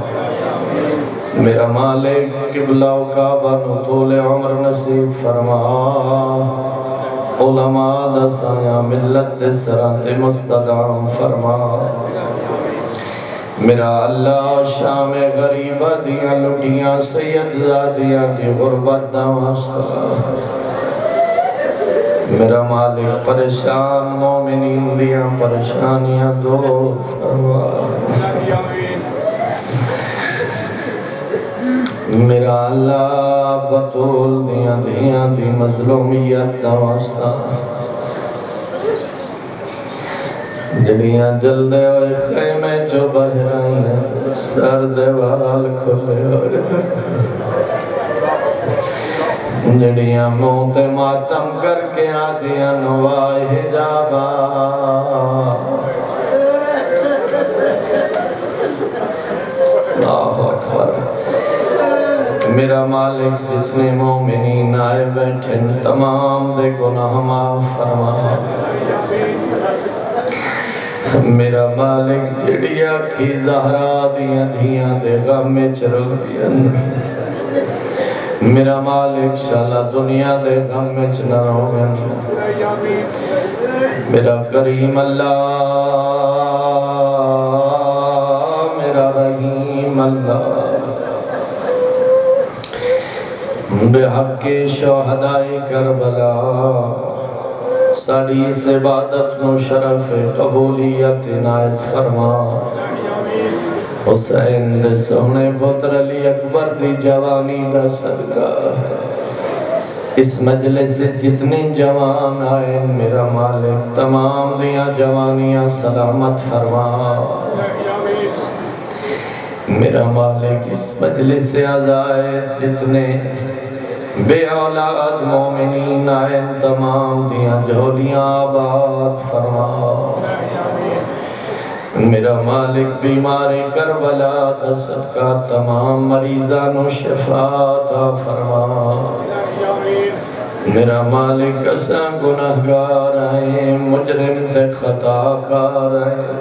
میرا مالک قبلہ و کعبہ نو طول عمر نصیب فرما علماء دا سایہ ملت دے سرات مستدام فرما میرا اللہ شام غریبہ دیاں لٹیاں سید زادیاں دی غربت دا واسطہ میرا مالک پریشان مومنین دیاں پریشانیاں دور فرما میرا اللہ بطول دیاں دی مظلومیت دا واسطہ جڑیاں جلدے ہوئے خیمے جو بہرائی ہیں سر دیوال کھلے ہوئے جڑیاں موت ماتم کر کے آدیاں نوائے حجابا اللہ اکبر میرا مالک جتنے مومنین آئے بیٹھیں تمام دے گناہ معاف فرما میرا مالک جڑی آکھی زہرا دیاں دے غم میں چرک دیاں میرا مالک شالا دنیا دے غم وچ نہ روین میرا کریم اللہ میرا رحیم اللہ بے حق شہدائے کربلا ساری اس عبادت نو شرف قبولیت عنایت فرما حسین دے سونے پتر علی اکبر دی جوانی دا صدقہ اس مجلس سے جتنے جوان آئے میرا مالک تمام دیاں جوانیاں سلامت فرما میرا مالک اس مجلس سے آزائے جتنے بے اولاد مومنین آئے تمام دیاں جھولیاں آباد فرما میرا مالک بیماری کربلا دا صدقہ تمام مریضان و شفاعت فرما میرا مالک اساں گناہگار آئے مجرم تے خطا کار آئے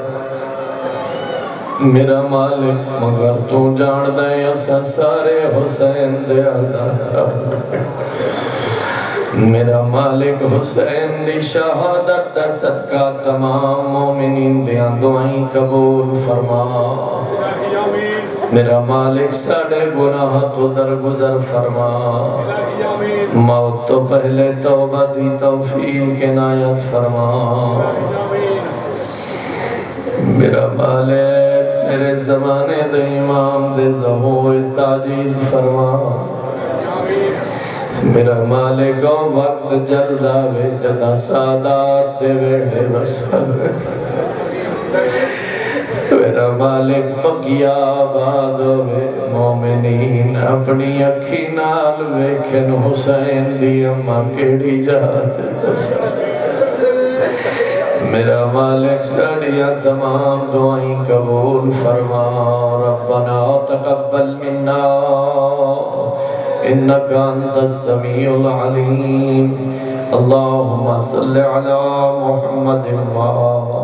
میرا مالک مگر تو جان دے اساں سارے حسین دے آزاد میرا مالک حسین دی شہادت دا صدقہ تمام مومنین دیاں دعائیں قبول فرما میرا مالک ساڑے گناہ تو درگزر فرما موت تو پہلے توبہ دی توفیق عنایت فرما میرا مالک میرے زمانے دے امام دے ظہور تعجیل فرما میرا مالک وقت جلد آوے جدا سادات دے ویڑے بسر میرا مالک مکیا آباد ہوئے مومنین اپنی اکھی نال ویکھن حسین دی اماں کیڑی جات میرا مالک ساڑیاں تمام دعائیں قبول فرما ربنا تقبل منا انك انت السميع العليم اللهم صل على محمد وعلى